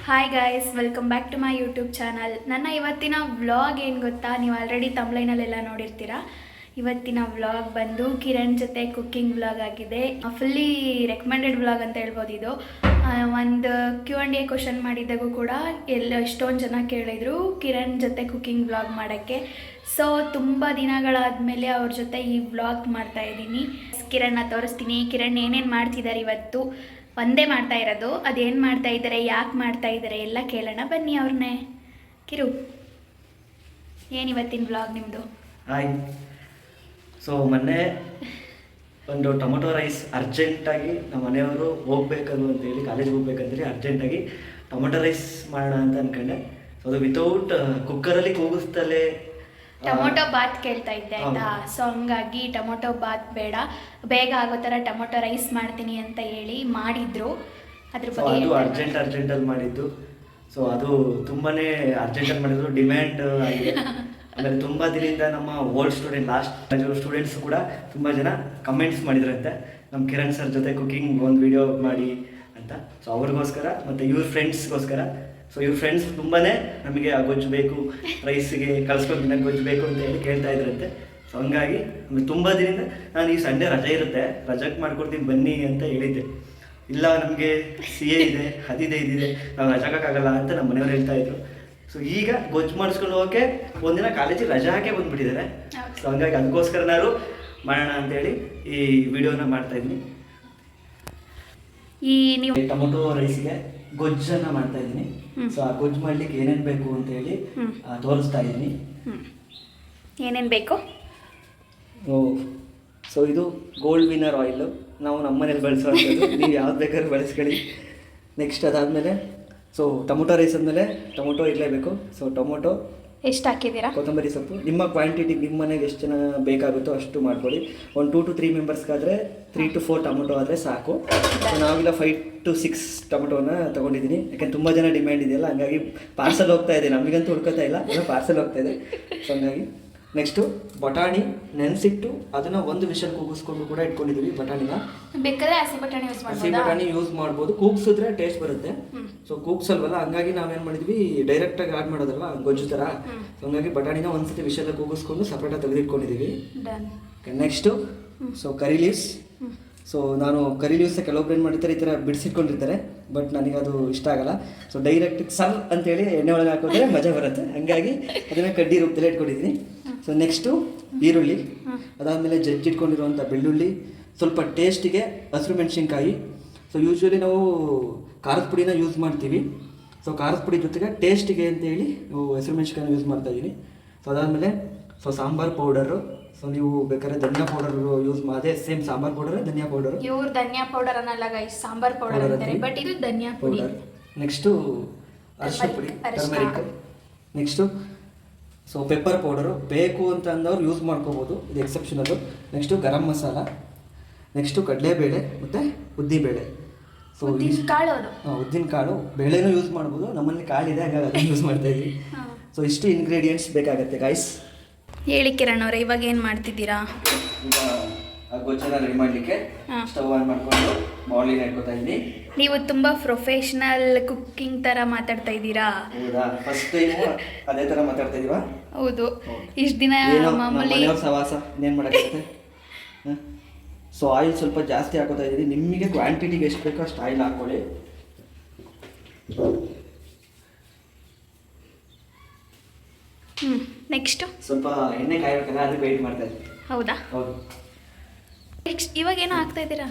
Hi guys, welcome back to my YouTube channel. ನನ್ನ ಇವತ್ತಿನ vlog ಏನು ಗೊತ್ತಾ, ನೀವು ಆಲ್ರೆಡಿ ತಮ್ಲೈನಲ್ಲೆಲ್ಲ ನೋಡಿರ್ತೀರಾ. ಇವತ್ತಿನ ವ್ಲಾಗ್ ಬಂದು ಕಿರಣ್ ಜೊತೆ ಕುಕ್ಕಿಂಗ್ ವ್ಲಾಗ್ ಆಗಿದೆ. ಫುಲ್ಲಿ ರೆಕಮೆಂಡೆಡ್ ವ್ಲಾಗ್ ಅಂತ ಹೇಳ್ಬೋದು ಇದು. ಒಂದು Q&A ಕ್ವಶನ್ ಮಾಡಿದ್ದಾಗೂ ಕೂಡ ಎಷ್ಟೊಂದು ಜನ ಕೇಳಿದರು ಕಿರಣ್ ಜೊತೆ ಕುಕ್ಕಿಂಗ್ ವ್ಲಾಗ್ ಮಾಡೋಕ್ಕೆ. ಸೊ ತುಂಬ ದಿನಗಳಾದಮೇಲೆ ಅವ್ರ ಜೊತೆ ಈ ವ್ಲಾಗ್ ಮಾಡ್ತಾಯಿದ್ದೀನಿ. ಕಿರಣ್ನ ತೋರಿಸ್ತೀನಿ. ಕಿರಣ್ ಏನೇನು ಮಾಡ್ತಿದ್ದಾರೆ ಇವತ್ತು. ಒಂದೇ ಮಾಡ್ತಾ ಇರೋದು, ಅದೇನು ಮಾಡ್ತಾ ಇದ್ದಾರೆ, ಯಾಕೆ ಮಾಡ್ತಾ ಇದ್ದಾರೆ ಎಲ್ಲ ಕೇಳೋಣ ಬನ್ನಿ ಅವ್ರನ್ನೇ. ಕಿರು, ಏನಿವತ್ತಿನ ವ್ಲಾಗ್ ನಿಮ್ಮದು? ಹಾಯ್. ಸೊ ಮೊನ್ನೆ ಒಂದು ಟೊಮೊಟೊ ರೈಸ್ ಅರ್ಜೆಂಟಾಗಿ ನಮ್ಮ ಮನೆಯವರು ಹೋಗ್ಬೇಕದು ಅಂತೇಳಿ, ಕಾಲೇಜ್ಗೆ ಹೋಗ್ಬೇಕಂತೇಳಿ ಅರ್ಜೆಂಟಾಗಿ ಟೊಮೊಟೊ ರೈಸ್ ಮಾಡೋಣ ಅಂತ ಅಂದ್ಕೊಂಡೆ. ಸೊ ಅದು ವಿತೌಟ್ ಕುಕ್ಕರಲ್ಲಿ ಕೂಗಿಸ್ತಲೇ ಟೊಮೊಟೊ ಬಾತ್ ಕೇಳ್ತಾ ಇದ್ದೆ ಆಯ್ತಾ. ಸೊ ಹಂಗಾಗಿ ಟೊಮೊಟೊ ಬಾತ್ ಬೇಡ, ಬೇಗ ಆಗೋ ಥರ ಟೊಮೊಟೊ ರೈಸ್ ಮಾಡ್ತೀನಿ ಅಂತ ಹೇಳಿ ಮಾಡಿದ್ರು. ಅದ್ರ ಬಗ್ಗೆ ಅದು ಅರ್ಜೆಂಟಲ್ಲಿ ಮಾಡಿದ್ದು. ಸೊ ಅದು ತುಂಬಾ ಅರ್ಜೆಂಟಲ್ಲಿ ಮಾಡಿದ್ರು, ಡಿಮ್ಯಾಂಡ್ ಆಗಿದೆ. ಅಂದರೆ ತುಂಬ ದಿನದಿಂದ ನಮ್ಮ ಓಲ್ಡ್ ಸ್ಟೂಡೆಂಟ್, ಲಾಸ್ಟ್ ಸ್ಟೂಡೆಂಟ್ಸ್ ಕೂಡ ತುಂಬ ಜನ ಕಮೆಂಟ್ಸ್ ಮಾಡಿದ್ರಂತೆ, ನಮ್ಮ ಕಿರಣ್ ಸರ್ ಜೊತೆ ಕುಕಿಂಗ್ ಒಂದು ವಿಡಿಯೋ ಮಾಡಿ ಅಂತ. ಸೊ ಅವ್ರಿಗೋಸ್ಕರ ಮತ್ತು ಇವ್ರ ಫ್ರೆಂಡ್ಸ್ಗೋಸ್ಕರ. ಸೊ ಇವ್ರ ಫ್ರೆಂಡ್ಸ್ ತುಂಬಾ ನಮಗೆ ಗೊಜ್ಜು ಬೇಕು, ರೈಸಿಗೆ ಕಳ್ಸ್ಕೊಂಡು ನನಗೆ ಗೊಜ್ಜು ಬೇಕು ಅಂತ ಹೇಳಿ ಕೇಳ್ತಾ ಇದ್ರಂತೆ. ಸೊ ಹಂಗಾಗಿ ತುಂಬ ದಿನದಿಂದ ನಾನು ಈ ಸಂಡೇ ರಜೆ ಇರುತ್ತೆ, ರಜಕ್ಕೆ ಮಾಡ್ಕೊಡ್ತೀನಿ ಬನ್ನಿ ಅಂತ ಹೇಳಿದ್ದೆ. ಇಲ್ಲ ನಮಗೆ CA ಇದೆ, ಅದಿದೆ ಇದಿದೆ, ನಾವು ರಜಾಕ್ಕಾಗಲ್ಲ ಅಂತ ನಮ್ಮ ಮನೆಯವ್ರು ಹೇಳ್ತಾ ಇದ್ರು. ಸೊ ಈಗ ಗೊಜ್ಜು ಮಾಡಿಸ್ಕೊಂಡು ಹೋಗೋಕ್ಕೆ ಒಂದಿನ ಕಾಲೇಜಿಗೆ ರಜಾ ಹಾಕೇ ಬಂದುಬಿಟ್ಟಿದ್ದಾರೆ. ಸೊ ಹಂಗಾಗಿ ಅದಕ್ಕೋಸ್ಕರ ನಾನು ಮಾಡೋಣ ಅಂತೇಳಿ ಈ ವಿಡಿಯೋನ ಮಾಡ್ತಾಯಿದ್ದೀನಿ. ಈ ನೀವು ಟೊಮೊಟೊ ರೈಸಿಗೆ ಗೊಜ್ಜನ್ನು ಮಾಡ್ತಾ ಇದ್ದೀನಿ. ಸೊ ಆ ಗೊಜ್ಜು ಮಾಡ್ಲಿಕ್ಕೆ ಏನೇನು ಬೇಕು ಅಂತ ಹೇಳಿ ತೋರಿಸ್ತಾ ಇದ್ದೀನಿ. ಏನೇನು ಬೇಕು? ಸೊ ಇದು ಗೋಲ್ಡ್ ವಿನ್ನರ್ ಆಯಿಲು, ನಾವು ನಮ್ಮ ಮನೇಲಿ ಬಳಸೋವಂಥದ್ದು. ನೀವು ಯಾವ್ದು ಬೇಕಾದ್ರೂ ಬಳಸ್ಕೊಳ್ಳಿ. ನೆಕ್ಸ್ಟ್ ಅದಾದಮೇಲೆ ಸೊ ಟೊಮೊಟೊ ರೈಸ್ ಆದಮೇಲೆ ಟೊಮೊಟೊ ಇರಲೇಬೇಕು. ಸೊ ಟೊಮೊಟೊ ಎಷ್ಟು ಹಾಕಿದ್ದೀರಾ? ಕೊತ್ತಂಬರಿ ಸೊಪ್ಪು ನಿಮ್ಮ ಕ್ವಾಂಟಿಟಿ, ನಿಮ್ಮ ಮನೆಗೆ ಎಷ್ಟು ಜನ ಬೇಕಾಗುತ್ತೋ ಅಷ್ಟು ಮಾಡ್ಕೊಳ್ಳಿ. ಒಂದು 2 to 3 ಮೆಂಬರ್ಸ್ಗಾದರೆ 3 to 4 ಟೊಮೊಟೊ ಆದರೆ ಸಾಕು. ಸೊ ನಾವಿಲ್ಲ 5 to 6 ಟೊಮೊಟೊನ ತೊಗೊಂಡಿದ್ದೀನಿ. ಯಾಕೆಂದ್ರೆ ತುಂಬ ಜನ ಡಿಮ್ಯಾಂಡ್ ಇದೆಯಲ್ಲ, ಹಂಗಾಗಿ ಪಾರ್ಸಲ್ ಹೋಗ್ತಾ ಇದೆ. ನಮಗಂತೂ ಹುಡ್ಕೋತಾ ಇಲ್ಲ, ಎಲ್ಲ ಪಾರ್ಸಲ್ ಹೋಗ್ತಾ ಇದೆ. ಸೊ ಹಂಗಾಗಿ ನೆಕ್ಸ್ಟು ಬಟಾಣಿ ನೆನೆಸಿಟ್ಟು ಅದನ್ನು ಒಂದು ವಿಷಲ್ ಕೂಗಿಸ್ಕೊಂಡು ಕೂಡ ಇಟ್ಕೊಂಡಿದ್ದೀವಿ. ಬಟಾಣಿನ ಬೇಕಾದ್ರೆ ಹಸಿ ಬಟಾಣಿ ಯೂಸ್ ಮಾಡ್ಬೋದು. ಹಸಿ ಬಟಾಣಿ ಯೂಸ್ ಮಾಡ್ಬೋದು, ಕೂಗ್ಸಿದ್ರೆ ಟೇಸ್ಟ್ ಬರುತ್ತೆ. ಸೊ ಕೂಗ್ಸಲ್ವಲ್ಲ, ಹಂಗಾಗಿ ನಾವೇನು ಮಾಡಿದ್ವಿ, ಡೈರೆಕ್ಟಾಗಿ ಆಡ್ ಮಾಡೋದಲ್ವ ಗೊಜ್ಜು ಥರ. ಸೊ ಹಂಗಾಗಿ ಬಟಾಣಿನ ಒಂದ್ಸತಿ ವಿಷಲ್ ಕೂಗಿಸ್ಕೊಂಡು ಸಪ್ರೇಟಾಗಿ ತೆಗೆದಿಟ್ಕೊಂಡಿದ್ದೀವಿ. Next so curry leaves. So ನಾನು ಕರಿ ಲೀವ್ಸ್ ಕೆಲವೊಬ್ರು ಏನು ಮಾಡಿರ್ತಾರೆ, ಈ ಥರ ಬಿಡಿಸಿಟ್ಕೊಂಡಿರ್ತಾರೆ, ಬಟ್ ನನಗೆ ಅದು ಇಷ್ಟ ಆಗಲ್ಲ. ಸೊ ಡೈರೆಕ್ಟ್ ಸರ್ ಅಂತೇಳಿ ಎಣ್ಣೆ ಒಳಗೆ ಹಾಕಿದ್ರೆ ಮಜಾ ಬರುತ್ತೆ. ಹಂಗಾಗಿ ಅದನ್ನು ಕಡ್ಡಿ ರೂಪದಲ್ಲೇ ಇಟ್ಕೊಂಡಿದ್ದೀನಿ. ಸೊ ನೆಕ್ಸ್ಟು ಈರುಳ್ಳಿ, ಅದಾದಮೇಲೆ ಜಜ್ಜಿಟ್ಕೊಂಡಿರುವಂಥ ಬೆಳ್ಳುಳ್ಳಿ, ಸ್ವಲ್ಪ ಟೇಸ್ಟಿಗೆ ಹಸಿರು ಮೆಣಸಿನ್ಕಾಯಿ. ಸೊ ಯೂಶ್ವಲಿ ನಾವು ಖಾರದ ಪುಡಿನ ಯೂಸ್ ಮಾಡ್ತೀವಿ. ಸೊ ಖಾರದ ಪುಡಿ ಜೊತೆಗೆ ಟೇಸ್ಟಿಗೆ ಅಂತೇಳಿ ನಾವು ಹಸಿರು ಮೆಣಸಿನ್ಕಾಯಿನ ಯೂಸ್ ಮಾಡ್ತಾಯಿದ್ದೀನಿ. ಸೊ ಅದಾದಮೇಲೆ ಸೊ ಸಾಂಬಾರು ಪೌಡರು. ಸೊ ನೀವು ಬೇಕಾದ್ರೆ ಧನಿಯಾ ಪೌಡರ್ ಯೂಸ್ ಅದೇ ಸೇಮ್ ಸಾಂಬಾರ್ ಪೌಡರ್, ಧನಿಯಾ ಪೌಡರ್. ಇವ್ರು ಧನಿಯಾ ಪೌಡರ್ ಅನ್ನಲ್ಲ ಗೈಸ್, ಸಾಂಬಾರ್ ಪೌಡರ್ ಅಂತಾರೆ, ಬಟ್ ಇದು ಧನಿಯಾ ಪುಡಿ. ನೆಕ್ಸ್ಟು ಅರಿಶಿನ ಪುಡಿ, turmeric. Next so pepper powder ಬೇಕು ಅಂತ ಅಂದವ್ರು ಯೂಸ್ ಮಾಡ್ಕೋಬೋದು, ಇದು ಎಕ್ಸೆಪ್ಷನಲ್ಲು. ನೆಕ್ಸ್ಟು ಗರಂ ಮಸಾಲ. ನೆಕ್ಸ್ಟು ಕಡಲೆಬೇಳೆ ಮತ್ತು ಉದ್ದಿನಬೇಳೆ. ಸೊ ಉದ್ದಿನ ಕಾಳು, ಬೇಳೆನೂ ಯೂಸ್ ಮಾಡ್ಬೋದು, ನಮ್ಮಲ್ಲಿ ಕಾಳಿದೆ ಹಾಗಾಗಿ ಅದನ್ನು ಯೂಸ್ ಮಾಡ್ತಾಯಿದ್ವಿ. ಸೊ ಇಷ್ಟು ಇಂಗ್ರೀಡಿಯೆಂಟ್ಸ್ ಬೇಕಾಗುತ್ತೆ ಗಾಯ್ಸ್. ಹೇಳಿ ಕಿರಣ್ ಅವರೇ, ಇವಾಗ ಏನು ಮಾಡ್ತಿದ್ದೀರಾ? ಈಗ ಗೊಜ್ಜನ್ನ ರೆಡಿ ಮಾಡಲಿಕ್ಕೆ ಸ್ಟವ್ ಆನ್ ಮಾಡಿಕೊಂಡು ಬಾಣಲಿನ ಇಟ್ಕೊತಾ ಇದ್ದೀನಿ. ನೀವು ತುಂಬ ಪ್ರೊಫೆಷನಲ್ ಕುಕ್ಕಿಂಗ್ ಥರ ಮಾತಾಡ್ತಾ ಇದ್ದೀರಾ. ಹೌದಾ? ಫಸ್ಟ್ ಟೈಮು ಅದೇ ಥರ ಮಾತಾಡ್ತಾ ಇದೀವಾ? ಹೌದು. ಇಷ್ಟು ದಿನ ಮಾಮೂಲಿ ಸವಾಸ ಇನ್ನೇನು ಮಾಡೋಕ್ಕಾಗುತ್ತೆ. ಸೊ ಆಯಿಲ್ ಸ್ವಲ್ಪ ಜಾಸ್ತಿ ಹಾಕೋತಾ ಇದ್ದೀನಿ. ನಿಮಗೆ ಕ್ವಾಂಟಿಟಿಗೆ ಎಷ್ಟು ಬೇಕೋ ಅಷ್ಟು ಆಯಿಲ್ ಹಾಕ್ಕೊಳ್ಳಿ. ನೆಕ್ಸ್ಟು ಸ್ವಲ್ಪ ಎಣ್ಣೆ ಕಾಯಬೇಕಲ್ಲ, ಅದಕ್ಕೆ ವೆಯ್ಟ್ ಮಾಡ್ತಾ ಇದ್ದೀನಿ. ಹೌದಾ? ಹೌದು. ನೆಕ್ಸ್ಟ್ ಇವಾಗ ಏನೋ ಹಾಕ್ತಾ ಇದ್ದೀರಾ?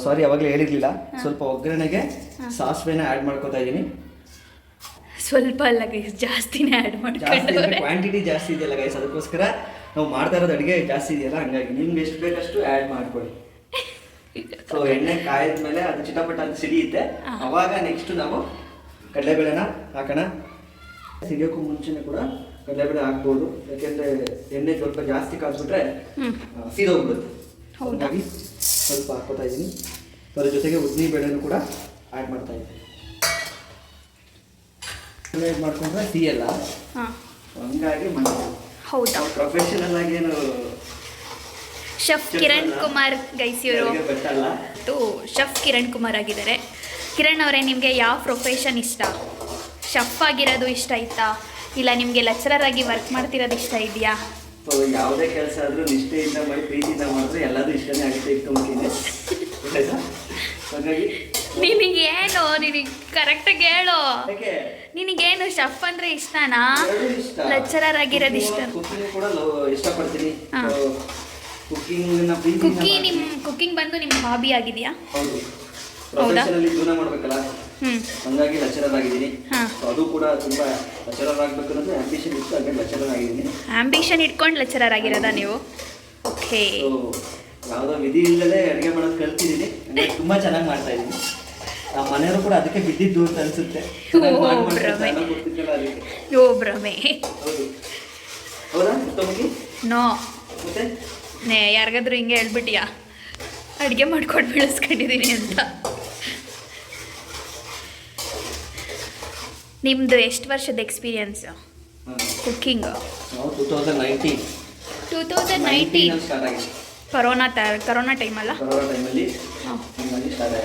ಸಾರಿ, ಅವಾಗಲೇ ಹೇಳಿರಲಿಲ್ಲ. ಸ್ವಲ್ಪ ಒಗ್ಗರಣೆಗೆ ಸಾಸಿವೆನ ಆ್ಯಡ್ ಮಾಡ್ಕೋತಾ ಇದ್ದೀನಿ. ಸ್ವಲ್ಪ ಅಲ್ಲ ಗೈಸ್, ಜಾಸ್ತಿನೇ ಆ್ಯಡ್ ಜಾಸ್ತಿ ಕ್ವಾಂಟಿಟಿ ಜಾಸ್ತಿ ಇದೆಯಲ್ಲ ಗೈಸ್, ಅದಕ್ಕೋಸ್ಕರ ನಾವು ಮಾಡ್ತಾ ಇರೋದು ಅಡುಗೆ ಜಾಸ್ತಿ ಇದೆಯಲ್ಲ, ಹಂಗಾಗಿ ನಿಮ್ಗೆ ಎಷ್ಟು ಬೇಕಷ್ಟು ಆ್ಯಡ್ ಮಾಡ್ಕೊಳ್ಳಿ. ಸೊ ಎಣ್ಣೆ ಕಾಯ್ದ ಮೇಲೆ ಅದು ಚಿಟಪಟ ಅಂತ ಸಿಡಿಯುತ್ತೆ, ಅವಾಗ ನೆಕ್ಸ್ಟ್ ನಾವು ಕಡಲೆಬೇಳೆನ ಹಾಕೋಣ. ಸಿಡಿಯೋಕ್ಕೂ ಮುಂಚೆನೇ ಕೂಡ ಕಡಲೆಬೇಳೆ ಹಾಕ್ಬೋದು, ಯಾಕೆಂದರೆ ಎಣ್ಣೆ ಸ್ವಲ್ಪ ಜಾಸ್ತಿ ಕಾಯಿಸ್ಬಿಟ್ರೆ ಸೀದೋಗ್ಬಿಡುತ್ತೆ. ಹಾಗಾಗಿ ಸ್ವಲ್ಪ ಹಾಕ್ಕೋತಾ ಇದ್ದೀನಿ. ಅದರ ಜೊತೆಗೆ ಉದ್ದಿನ ಬೇಳೆನೂ ಕೂಡ ಆ್ಯಡ್ ಮಾಡ್ತಾ ಇದ್ದೀನಿ. ಇದು ಮಾಡ್ಕೊಂಡ್ರೆ ಸಿಹಿಯಲ್ಲ, ಹಂಗಾಗಿ ಹೌದಾ? ಪ್ರೊಫೆಷನಲ್ ಆಗಿ ಏನು ಶೆಫ್ ಕಿರಣ್ ಕುಮಾರ್ ಗೈಸ್ ಇವರು ಶೆಫ್ ಕಿರಣ್ ಕುಮಾರ್ ಆಗಿದ್ದಾರೆ. ಕಿರಣ್ ಅವರೇ, ನಿಮಗೆ ಯಾವ ಪ್ರೊಫೆಷನ್ ಇಷ್ಟ? ಶೆಫ್ ಆಗಿರೋದು ಇಷ್ಟ ಆಯ್ತಾ, ಇಲ್ಲ ನಿಮಗೆ ಲೆಕ್ಚರರ್ ಆಗಿ ವರ್ಕ್ ಮಾಡ್ತಿರೋದು ಇಷ್ಟ ಇದೆಯಾ? ಯಾವುದೇ ಕೆಲಸ ಆದರೂ ನಿಷ್ಠೆಯಿಂದ ಮಾಡಿ ಪ್ರೀತಿಯಿಂದ ಮಾಡಿದ್ರೆ ಎಲ್ಲದೂ ಇಷ್ಟನೇ ಆಗುತ್ತೆ ಇಟ್ಕೊಂಡ್ಬಿಟ್ಟಿದೆ. ಹಾಗಾಗಿ ನಿನಗೇನು, ನಿನಗೆ ಕರೆಕ್ಟಾಗಿ ಹೇಳು, ಯಾಕೆ ನಿನಗೇನು ಶೆಫ್ ಅಂದರೆ ಇಷ್ಟನಾ, ಎರಡೂ ಇಷ್ಟ. ಲೆಕ್ಚರರ್ ಆಗಿರೋದು ಇಷ್ಟ? ಕುಕಿಂಗ್ ಕೂಡ ಇಷ್ಟಪಡ್ತೀನಿ. ಹಾ. ಕುಕಿಂಗ್ನ ಪ್ರೀತಿ ಕುಕಿಂಗ್ ಬಂದು ನಿಮ್ಮ ಹಾಬಿ ಆಗಿದೆಯಾ? ಹೌದು. ಹೌದಾ? ಪ್ರೊಫೆಷನಲ್ಲಿ ಜೀವನ ಮಾಡ್ಬೇಕಲ್ಲ, ಹಂಗಾಗಿ ಲೆಕ್ಚರರ್ ಆಗಿದ್ದೀನಿ. ಹಾ. ಅದು ಕೂಡ ತುಂಬಾ ಲೆಕ್ಚರರ್ ಆಗ್ಬೇಕು ಅನ್ನೋದು ಆಂಬಿಷನ್ ಇತ್ತು, ಹಾಗೆ ಲೆಕ್ಚರರ್ ಆಗಿದ್ದೀನಿ. ಆಂಬಿಷನ್ ಇಟ್ಕೊಂಡು ಲೆಕ್ಚರರ್ ಆಗಿರೋದಾ ನೀವು? ಓಕೆ. ಸೊ ಯಾವುದೋ ವಿಧಿ ಇಲ್ಲದೆ ಅಡುಗೆ ಮಾಡೋದು ಕಲ್ತಿದ್ದೀನಿ, ಹಂಗಾಗಿ ತುಂಬಾ ಚೆನ್ನಾಗಿ ಮಾಡ್ತಾ ಇದ್ದೀನಿ. ಆ ಮನೆಯವರು ಕೂಡ ಅದಕ್ಕೆ ಬಿದ್ದಿದ್ದು ಅಂತ ಅನ್ಸುತ್ತೆ. ಭ್ರಮೆ. ಗೊತ್ತಿದ್ದಲ್ಲ ಅದಕ್ಕೆ. ಯೋ ಭ್ರಮೆ. ಹೌದು. ಹೌದಾ ಮುತ್ತಮ್ಮಕ್ಕಿ? ನೋ, ಮತ್ತೆ ಯಾರಿಗಾದ್ರೂ ಹಿಂಗೆ ಹೇಳ್ಬಿಟ್ಟಿಯಾ ಅಡುಗೆ ಮಾಡ್ಕೊಂಡು ಬೆಳೆಸ್ಕೊಂಡಿದ್ದೀನಿ ಅಂತ? ನಿಮ್ಮದು ಎಷ್ಟು ವರ್ಷದ ಎಕ್ಸ್ಪೀರಿಯನ್ಸು ಕುಕ್ಕಿಂಗ್? ನಾವು 2019 ಸ್ಟಾರ್ಟ್ ಆಗಿದೆ. ಕರೋನಾ ಟೈಮಲ್ಲ? ಕೊರೋನಾ ಟೈಮಲ್ಲಿ ಸ್ಟಾರ್ಟ್ ಆಗಿದೆ.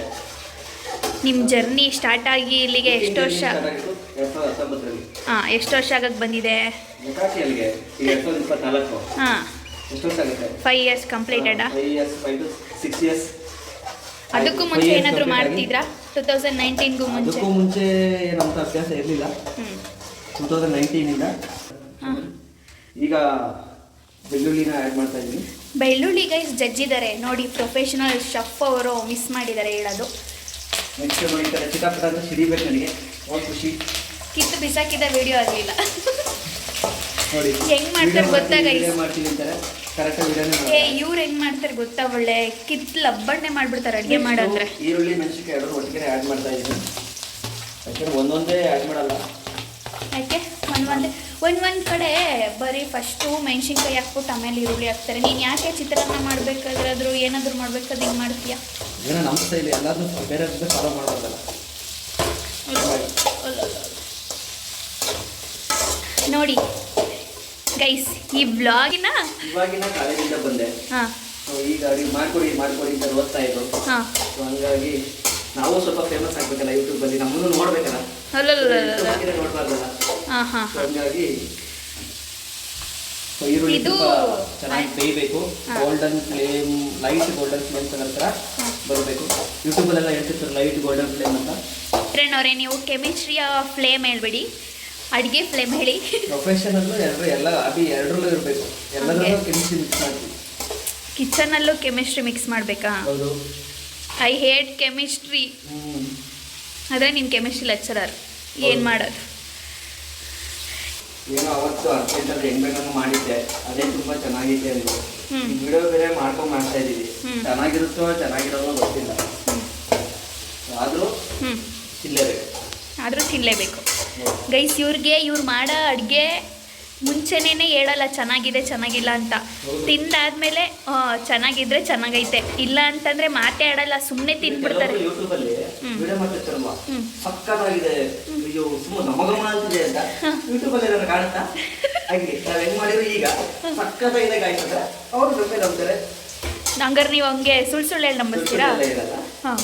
ನಿಮ್ಮ ಜರ್ನಿ ಸ್ಟಾರ್ಟ್ ಆಗಿ ಇಲ್ಲಿಗೆ ಎಷ್ಟು ವರ್ಷ? 2019ರಲ್ಲಿ. ಹಾಂ, ಎಷ್ಟು ವರ್ಷ ಆಗಕ್ಕೆ ಬಂದಿದೆ? ಲೆಕ್ಕಾಕಿ ಅಲ್ಲಿಗೆ ಈಗ 2024. ಹಾಂ, ಎಷ್ಟು ವರ್ಷ ಆಗುತ್ತೆ? 5 years ಕಂಪ್ಲೀಟೆಡಾ? 5 to 6 years. ಅದಕ್ಕೂ ಮುಂಚೆ ಏನಾದರೂ ಮಾಡ್ತಿದ್ರಾ? 2019ಗೂ ಮುಂಚೆ? ಅದಕ್ಕೂ ಮುಂಚೆ ಏನಂತ ಅಭ್ಯಾಸ ಇರಲಿಲ್ಲ. 2019ಇಂದ ಈಗ ಬೆಳ್ಳುಳ್ಳಿನ ಆ್ಯಡ್ ಮಾಡ್ತಾ ಇದ್ದೀನಿ. ಬೆಳ್ಳುಳ್ಳಿ ಗೈಸ್ ಜಜ್ಜಿದ್ದಾರೆ ನೋಡಿ, ಪ್ರೊಫೆಷನಲ್ ಶೆಫ್ ಅವರು ಮಿಸ್ ಮಾಡಿದ್ದಾರೆ ಹೇಳೋದು. ನೆಕ್ಸ್ಟ್ ನೋಡಿ ಈ ಥರ ಚಿಟಾಪಟ ಅಂತ ಸಿಡಿಬೇಕು ನನಗೆ, ಒಂದು ಖುಷಿ. ಕಿತ್ತು ಬಿಸಾಕಿದ ವಿಡಿಯೋ ಆಗಲಿಲ್ಲ ನೋಡಿ ಹೆಂಗ್ ಮಾಡ್ತಾರೆ ಗೊತ್ತಾ ಗೈಸ್? ಮಾಡ್ತೀನಿ ಅಂತಾರೆ, ಕರೆಕ್ಟಾಗಿ ವಿಡಿಯೋನೇ ಇವ್ರು ಹೆಂಗ್ ಮಾಡ್ತಾರೆ ಗೊತ್ತಾ? ಒಳ್ಳೆ ಕಿತ್ತು ಲಬ್ಬಣ್ಣೆ ಮಾಡ್ಬಿಡ್ತಾರೆ ಅಡುಗೆ ಮಾಡಂದ್ರೆ. ಈರುಳ್ಳಿ ಮೆಣಸಿನ್ಕಾಯಿ ಎರಡು ಒಟ್ಟಿಗೆ ಆ್ಯಡ್ ಮಾಡ್ತಾ ಇದ್ದೀನಿ. ಯಾಕೆಂದ್ರೆ ಒಂದೊಂದೇ ಆ್ಯಡ್ ಮಾಡಲ್ಲ. ಯಾಕೆ ಒಂದೊಂದು ಕಡೆ ಬರೀ ಫಸ್ಟು ಮೆಣಸಿನ್ಕಾಯಿ ಹಾಕ್ಬಿಟ್ಟು ಆಮೇಲೆ ಈರುಳ್ಳಿ ಹಾಕ್ತಾರೆ. ನೀನು ಯಾಕೆ ಚಿತ್ರಾನ್ನ ಮಾಡ್ಬೇಕಾದ್ರಾದ್ರೂ ಏನಾದರೂ ಮಾಡ್ಬೇಕಾದ್ರೆ ಹಿಂಗೆ ಮಾಡ್ತೀಯಾ? ಏನೋ ನಮ್ಮ ಸ್ಟೈಲ್, ಎಲ್ಲಾದ್ರೂ ಬೇರೆ ಫಾಲೋ ಮಾಡೋದಲ್ಲ. ನೋಡಿ ಗೈಸ್, ಈ ವ್ಲಾಗಿನ ಇವಾಗಿನ ಕಾಲೇಜಿಂದ ಬಂದೆ. ಹಾಂ, ಈಗ ಅಡುಗೆ ಮಾಡ್ಕೊಡಿ ಅಂತ ಓದ್ತಾ ಇದ್ರು. ಹಾಂ, ಸೊ ಹಂಗಾಗಿ ನಾವು ಸ್ವಲ್ಪ ಫೇಮಸ್ ಆಗ್ಬೇಕಲ್ಲ ಯೂಟ್ಯೂಬಲ್ಲಿ, ನಮ್ಮನ್ನು ನೋಡ್ಬೇಕಲ್ಲ, ನೋಡ್ಬಾರ್ದಲ್ಲ. ಹಾಂ ಹಾಂ, ಹಂಗಾಗಿ ಈರುಳ್ಳಿ ಇದು ಸ್ವಲ್ಪ ಚೆನ್ನಾಗಿ ಬೇಯಬೇಕು. Golden flame, light golden flame ಥರ ಬರಬೇಕು. ಯೂಟ್ಯೂಬಲ್ಲೆಲ್ಲ ಹೇಳ್ತಿರ್ತಾರೆ ಲೈಟ್ ಗೋಲ್ಡನ್ ಫ್ಲೇಮ್ ಅಂತ. ಫ್ರೆಂಡ್ ಅವರೇ, ನೀವು ಕೆಮಿಸ್ಟ್ರಿಯ ಫ್ಲೇಮ್ ಹೇಳ್ಬೇಡಿ, ಅಡುಗೆ ಫ್ಲೇಮ್ ಹೇಳಿ. ಪ್ರೊಫೆಷನಲ್ಲೂ ಎಲ್ಲ ಅದು ಎರಡರಲ್ಲೂ ಇರಬೇಕು, ಎಲ್ಲದರಲ್ಲೂ ಕೆಮಿಸ್ಟ್ರಿ ಮಿಕ್ಸ್ ಮಾಡ್ತೀವಿ. ಕಿಚನಲ್ಲೂ ಕೆಮಿಸ್ಟ್ರಿ ಮಿಕ್ಸ್ ಮಾಡಬೇಕಾ? ಹೌದು. I hate chemistry. ಆದರೆ ನೀನು ಕೆಮಿಸ್ಟ್ರಿ ಲೆಕ್ಚರರ್, ಏನು ಮಾಡೋದು? ಏನೋ ಅವತ್ತು ಅರ್ಜೆಂಟಲ್ಲಿ ಹೆಂಗ್ ಬೇಕಂಗೆ ಮಾಡಿದ್ದೆ, ಅದೇ ತುಂಬ ಚೆನ್ನಾಗಿದೆ ಅಂದ್ರು. ವಿಡಿಯೋ ಬೇರೆ ಮಾಡ್ತಾ ಇದ್ದೀವಿ, ಚೆನ್ನಾಗಿರುತ್ತೋ ಚೆನ್ನಾಗಿರೋದೋ ಗೊತ್ತಿಲ್ಲ, ಆದರೂ ತಿನ್ನಲೇಬೇಕು ಗೈಸ್. ಇವ್ರು ಮಾಡೋ ಅಡುಗೆ ಮುಂಚೆನೇ ಹೇಳಲ್ಲ ಚೆನ್ನಾಗಿದೆ ಚೆನ್ನಾಗಿಲ್ಲ ಅಂತ. ತಿಂದಾದ್ಮೇಲೆ ಚೆನ್ನಾಗಿದ್ರೆ ಚೆನ್ನಾಗೈತೆ, ಇಲ್ಲ ಅಂತಂದ್ರೆ ಮಾತೇ ಆಡಲ್ಲ, ಸುಮ್ಮನೆ ತಿನ್ಬಿಡ್ತಾರೆ. ಯೂಟ್ಯೂಬಲ್ಲಿ ವಿಡಿಯೋ ಮಾಡ್ತಿರ್ತಾರಲ್ವಾ, ಸಕ್ಕತ್ತಾಗಿದೆ, ಅಯ್ಯೋ ಸುಮ್ಮನೆ ನಮಗಮ ಅಂತಿದೆ ಅಂತ ಯೂಟ್ಯೂಬಲ್ಲಿ ಏನಾದ್ರು ಕಾಣುತ್ತಾ? ಹಾಗೆ ನಾವು ಹೆಂಗ್ ಮಾಡಿದ್ರು ಈಗ ಸಕ್ಕತ್ತಾಗಿದೆ ಆಯ್ತಂದ್ರೆ ಅವ್ರು ಬೆಂಬಲ ನಂಬ್ತಾರೆ. ಹಂಗಾರೆ ನೀವು ಹಂಗೆ ಸುಳ್ಳು ಹೇಳಿ ನಂಬಿಸ್ತೀರಾ? ಹಾಂ,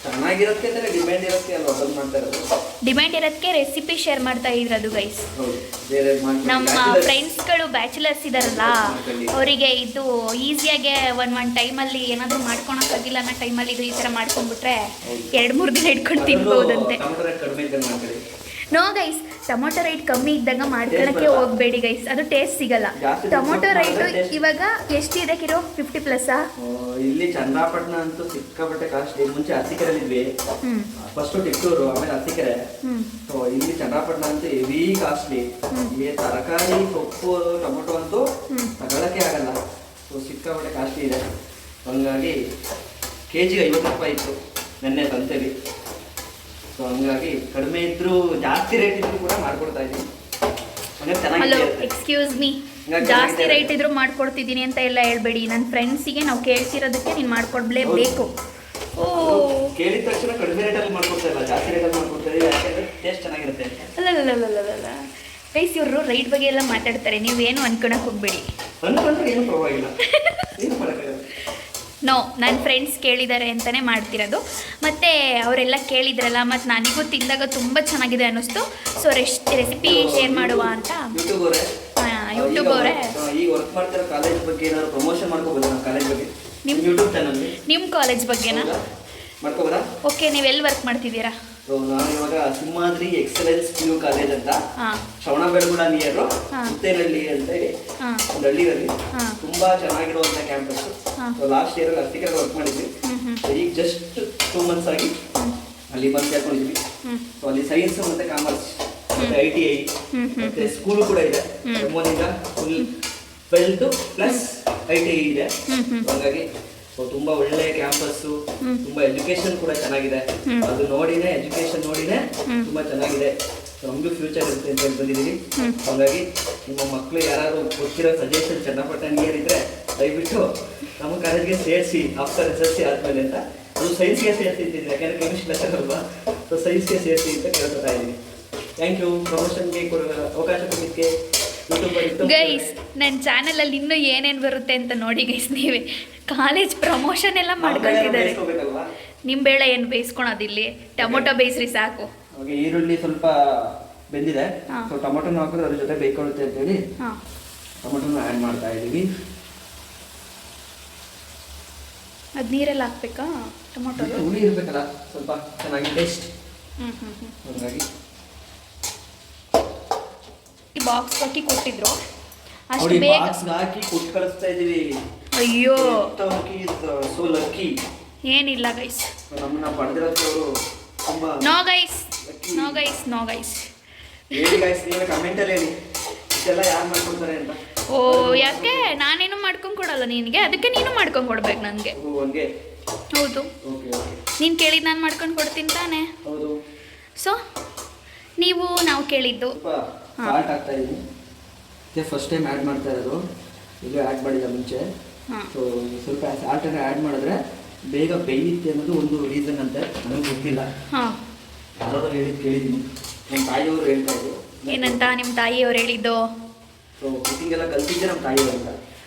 ಚೆನ್ನಾಗಿರೋದಕ್ಕೆ ಅಂದರೆ ಡಿಮ್ಯಾಂಡ್ ಇರೋದಕ್ಕೆ ಅಲ್ವಾ ಬಂದ್ ಮಾಡ್ತಾ ಇರೋದು. ಡಿಮ್ಯಾಂಡ್ ಇರೋದಕ್ಕೆ ರೆಸಿಪಿ ಶೇರ್ ಮಾಡ್ತಾ ಇರೋದು ಗೈಸ್. ನಮ್ಮ ಫ್ರೆಂಡ್ಸ್ಗಳು ಬ್ಯಾಚುಲರ್ಸ್ ಇದಾರಲ್ಲ, ಅವರಿಗೆ ಇದು ಈಸಿಯಾಗೆ ಒಂದು ಟೈಮಲ್ಲಿ ಏನಾದರೂ ಮಾಡ್ಕೊಳಕ್ಕಾಗಿಲ್ಲ ಅನ್ನೋ ಟೈಮಲ್ಲಿ ಇದು ಈ ಥರ ಮಾಡ್ಕೊಂಡ್ಬಿಟ್ರೆ 2-3 ದಿನ ಇಟ್ಕೊಂಡು ತಿನ್ಬೋದಂತೆ. ನೋ ಗೈಸ್, ಟೊಮೊಟೊ ರೈಟ್ ಕಮ್ಮಿ ಇದ್ದಾಗ ಮಾಡ್ಕೊಳಕ್ಕೆ ಹೋಗ್ಬೇಡಿ ಗೈಸ್, ಅದು ಟೇಸ್ಟ್ ಸಿಗಲ್ಲ. ಟೊಮೊಟೊ ರೈಟು ಇವಾಗ ಎಷ್ಟಿದೆ ಕಿರೋ? 50+? ಇಲ್ಲಿ ಚನ್ನರಾಪಟ್ಟಣ ಅಂತೂ ಸಿಕ್ಕಾಪಟ್ಟೆ ಕಾಸ್ಟ್ಲಿ. ಮುಂಚೆ ಅರಸೀಕೆರೆಯಲ್ಲಿದ್ವಿ, ಫಸ್ಟ್ ಟಿಟ್ಟೂರು, ಆಮೇಲೆ ಅರಸೀಕೆರೆ. ಇಲ್ಲಿ ಚನ್ನರಾಪಟ್ಟಣ ಅಂತೂ ಹೆವಿ ಕಾಸ್ಟ್ಲಿ. ಇಲ್ಲಿ ತರಕಾರಿ, ಸೊಪ್ಪು, ಟೊಮೊಟೊ ಅಂತೂ ತಗೊಳಕ್ಕೆ ಆಗಲ್ಲ. ಸೊ ಸಿಕ್ಕಾಪಟ್ಟೆ ಕಾಸ್ಟ್ಲಿ ಇದೆ. ಹಂಗಾಗಿ ಕೆಜಿಗೆ 50 ರೂಪಾಯಿ ಇತ್ತು ನೆನ್ನೆ ಸಂತೆಲಿ. ಸೊ ಹಂಗಾಗಿ ಕಡಿಮೆ ಇದ್ರು ಜಾಸ್ತಿ ರೇಟ್ ಇದ್ರು ಕೂಡ ಮಾಡ್ಕೊಡ್ತಾ ಇದ್ದೀನಿ. ಹಲೋ, ಎಕ್ಸ್ಕ್ಯೂಸ್ ಮೀ, ಜಾಸ್ತಿ ರೇಟ್ ಇದ್ರು ಮಾಡ್ಕೊಡ್ತಿದ್ದೀನಿ ಅಂತ ಎಲ್ಲ ಹೇಳ್ಬೇಡಿ. ನನ್ನ ಫ್ರೆಂಡ್ಸಿಗೆ ನಾವು ಕೇಳ್ತಿರೋದಕ್ಕೆ ನೀನು ಮಾಡ್ಕೊಡ್ಲೇಬೇಕು. ಓ, ಕೇಳಿದ ತಕ್ಷಣ ಕಡಿಮೆ ರೇಟಲ್ಲಿ ಮಾಡ್ಕೊಡ್ತಾ ಇಲ್ಲ, ಜಾಸ್ತಿ ರೇಟಲ್ಲಿ ಮಾಡ್ಕೊಡ್ತಾ ಇದ್ದೀವಿ, ಯಾಕೆಂದರೆ ಟೇಸ್ಟ್ ಚೆನ್ನಾಗಿರುತ್ತೆ. ಅಲ್ಲ ಗೈಸ್, ಇವರು ರೈಟ್ ಬಗ್ಗೆ ಎಲ್ಲ ಮಾತಾಡ್ತಾರೆ, ನೀವೇನು ಅನ್ಕೊಳಕ್ಕೆ ಹೋಗ್ಬೇಡಿ. ಅನ್ಕೊಂಡ್ರೆ ಏನು ಪರವಾಗಿಲ್ಲ, ಏನು ಮಾಡೋಕ್ಕಾಗಲ್ಲ. ನೋ, ನನ್ನ ಫ್ರೆಂಡ್ಸ್ ಕೇಳಿದ್ದಾರೆ ಅಂತಲೇ ಮಾಡ್ತಿರೋದು. ಮತ್ತು ಅವರೆಲ್ಲ ಕೇಳಿದ್ರಲ್ಲ, ಮತ್ತು ನನಗೂ ತಿಂದಾಗ ತುಂಬ ಚೆನ್ನಾಗಿದೆ ಅನ್ನಿಸ್ತು. ಸೊ ರೆಸಿಪಿ ಶೇರ್ ಮಾಡುವ ಅಂತ ಯೂಟ್ಯೂಬ್ ಅವರೇ ಈಗ ವರ್ಕ್ ಮಾಡ್ತಿರೋ ಕಾಲೇಜ್ ಬಗ್ಗೆ ಏನಾದ್ರು ಪ್ರಮೋಷನ್ ಮಾಡ್ಕೋಬೋದು ನಮ್ಮ ಕಾಲೇಜ್ ಬಗ್ಗೆ ನಿಮ್ಮ ಯೂಟ್ಯೂಬ್ ಚಾನಲ್ ನಿಮ್ಮ ಕಾಲೇಜ್ ಬಗ್ಗೆನಾ ಮಾಡ್ಕೋಬೋದಾ? ಓಕೆ, ನೀವು ಎಲ್ಲಿ ವರ್ಕ್ ಮಾಡ್ತಿದ್ದೀರಾ? ನಾನು ಇವಾಗ ಸಿಂಹಾದ್ರಿ ಎಕ್ಸಲೆನ್ಸ್ PU ಕಾಲೇಜ್ ಅಂತ ಶ್ರವಣಬೆಳಗೊಳ ನಿಯರ್ ಮುತ್ತೇನಹಳ್ಳಿ ಅಂತ ಹೇಳಿ ಒಂದು ಹಳ್ಳಿಯಲ್ಲಿ ತುಂಬಾ ಚೆನ್ನಾಗಿರುವಂತ ಕ್ಯಾಂಪಸ್. ಲಾಸ್ಟ್ ಇಯರ್ ಅರ್ತಿಕರ ವರ್ಕ್ ಮಾಡಿದ್ವಿ. ಈಗ ಜಸ್ಟ್ 2 months ಆಗಿ ಅಲ್ಲಿ ಬಂದು ಸೇರ್ಕೊಂಡಿದ್ವಿ. ಸೊ ಅಲ್ಲಿ ಸೈನ್ಸ್ ಮತ್ತೆ ಕಾಮರ್ಸ್ ಮತ್ತೆ ITI ಮತ್ತೆ ಸ್ಕೂಲ್ ಕೂಡ ಇದೆ. ನಿಂದ ಫುಲ್ 12th ಪ್ಲಸ್ ITI ಇದೆ. ಹಾಗಾಗಿ ತುಂಬಾ ಒಳ್ಳೆ ಕ್ಯಾಂಪಸ್ಸು, ತುಂಬಾ ಎಜುಕೇಶನ್ ಕೂಡ ಚೆನ್ನಾಗಿದೆ. ಅದು ನೋಡಿನೇ ಎಜುಕೇಶನ್ ನೋಡಿನೇ ತುಂಬಾ ಚೆನ್ನಾಗಿದೆ. ನಮ್ಗೂ ಫ್ಯೂಚರ್ ಇರುತ್ತೆ ಅಂತ ಬಂದಿದ್ದೀವಿ. ಹಾಗಾಗಿ ನಿಮ್ಮ ಮಕ್ಕಳು ಯಾರು ಗೊತ್ತಿರೋ ಸಜೆಷನ್ ಚನ್ನಪಟ್ಟಣ ನಿಯರ್ ಇದ್ರೆ ದಯವಿಟ್ಟು ನಮ್ಮ ಕಾಲೇಜ್ಗೆ ಸೇರಿಸಿ ಆಫ್ಟರ್ SSC ಆದ್ಮೇಲೆ ಅಂತ. ಅದು ಸೈನ್ಸ್ಗೆ ಸೇರಿಸಿದ್ದೀನಿ, ಯಾಕಂದ್ರೆ ಕೆಮಿಸ್ಟ್ರಿ ಲೆಕ್ಚರ್ ಅಲ್ವಾ. ಸೊ ಸೈನ್ಸ್ಗೆ ಸೇರಿಸಿ ಅಂತ ಕೇಳ್ಕೊತಾ ಇದ್ದೀನಿ. ಥ್ಯಾಂಕ್ ಯು ಪ್ರಮೋಷನ್ಗೆ ಅವಕಾಶ ಕೊಟ್ಟಿದ್ದಕ್ಕೆ. ಗೈಸ್, ನನ್ನ ಚಾನಲಲ್ಲಿ ಇನ್ನೂ ಏನೇನು ಬರುತ್ತೆ ಅಂತ ನೋಡಿ ಗೈಸ್. ನೀವೇ ಕಾಲೇಜ್ ಪ್ರಮೋಷನ್ ಎಲ್ಲ ಮಾಡ್ಕೊಳ್ತಿದ್ದಾರೆ. ನಿಂಬೆಳೆ ಏನು ಬೇಯಿಸ್ಕೊಳೋದಿಲ್ಲಿ, ಟೊಮೊಟೊ ಬೇಯಿಸ್ರಿ ಸಾಕು. ಈರುಳ್ಳಿ ಸ್ವಲ್ಪ ಬೆಂದಿದೆ, ಸೊ ಟೊಮೊಟೊನ ಹಾಕಿದ್ರೆ ಅದ್ರ ಜೊತೆ ಬೇಯ್ಕೊಳ್ಳುತ್ತೆ ಅಂತೇಳಿ ಟೊಮೊಟೊನ ಆ್ಯಡ್ ಮಾಡ್ತಾ ಇದ್ದೀವಿ. ಅದು ನೀರೆಲ್ಲ ಹಾಕ್ಬೇಕಾ? ಟೊಮೊಟೊ ಹುಳಿ ಇರಬೇಕಲ್ಲ ಸ್ವಲ್ಪ ಚೆನ್ನಾಗಿ ಟೇಸ್ಟ್. ಹಾಗಾಗಿ ಬಾಕ್ಸ್ ಹಾಕಿ ಕೊಟ್ಟಿದ್ರು, ಅಷ್ಟು ನೋಡಿ ಬೇಗ ಬಾಕ್ಸ್ ಹಾಕಿ ಕೊಟ್ಟು ಕಳಿಸ್ತಾ ಇದೀವಿ. ಅಯ್ಯೋ, ಸೋ ಲಕ್ಕಿ. ಏನಿಲ್ಲ ಗೈಸ್, ನಮ್ಮನ್ನ ಪಡೆದಿರೋರು ತುಂಬಾ. No guys, no guys, no guys. ಹೇಳಿ ಗೈಸ್, ನೀವು ಕಮೆಂಟ್ ಅಲ್ಲಿ ಹೇಳಿ ಇದೆಲ್ಲ ಯಾರು ಮಾಡ್ಕೊಡ್ತಾರೆ ಅಂತ. ಓ, ಯಾಕೆ ನಾನೇನು ಮಾಡ್ಕೊಂಡು ಕೊಡಲ್ಲ ನಿನಗೆ, ಅದಕ್ಕೆ ನೀನು ಮಾಡ್ಕೊಂಡು ಕೊಡ್ಬೇಕು ನನಗೆ. ಹಂಗೆ? ಹೌದು, ನೀನು ಕೇಳಿದ್ದು ನಾನು ಮಾಡ್ಕೊಂಡು ಕೊಡ್ತೀನಿ ತಾನೆ. ಹೌದು. ಸೊ ನಾವು ಕೇಳಿದ್ದು ಸಾಲ್ಟ್ ಹಾಕ್ತಾ ಇದ್ದೀನಿ. ಇದೇ ಫಸ್ಟ್ ಟೈಮ್ ಆ್ಯಡ್ ಮಾಡ್ತಾ ಇರೋದು, ಇದು ಆ್ಯಡ್ ಮಾಡಿಲ್ಲ ಮುಂಚೆ. ಸೊ ಸ್ವಲ್ಪ ಸಾಲ್ಟನ್ನು ಆ್ಯಡ್ ಮಾಡಿದ್ರೆ ಬೇಗ ಬೇಯುತ್ತೆ ಅನ್ನೋದು ಒಂದು ರೀಸನ್ ಅಂತ. ನನಗೆ ಗೊತ್ತಿಲ್ಲ, ಯಾರಾದ್ರೂ ಹೇಳಿದ್ದು ಕೇಳಿದ್ದೀನಿ. ನಮ್ಮ ತಾಯಿಯವರು ಹೇಳ್ತಾ ಇದ್ರು. ಏನಂತ ನಿಮ್ಮ ತಾಯಿಯವ್ರು ಹೇಳಿದ್ದು? ಸೊ ಕುಕಿಂಗ್ ಎಲ್ಲ ಕಲ್ತಿದ್ದೆ ನಮ್ಮ ತಾಯಿಯವರಿಂದ.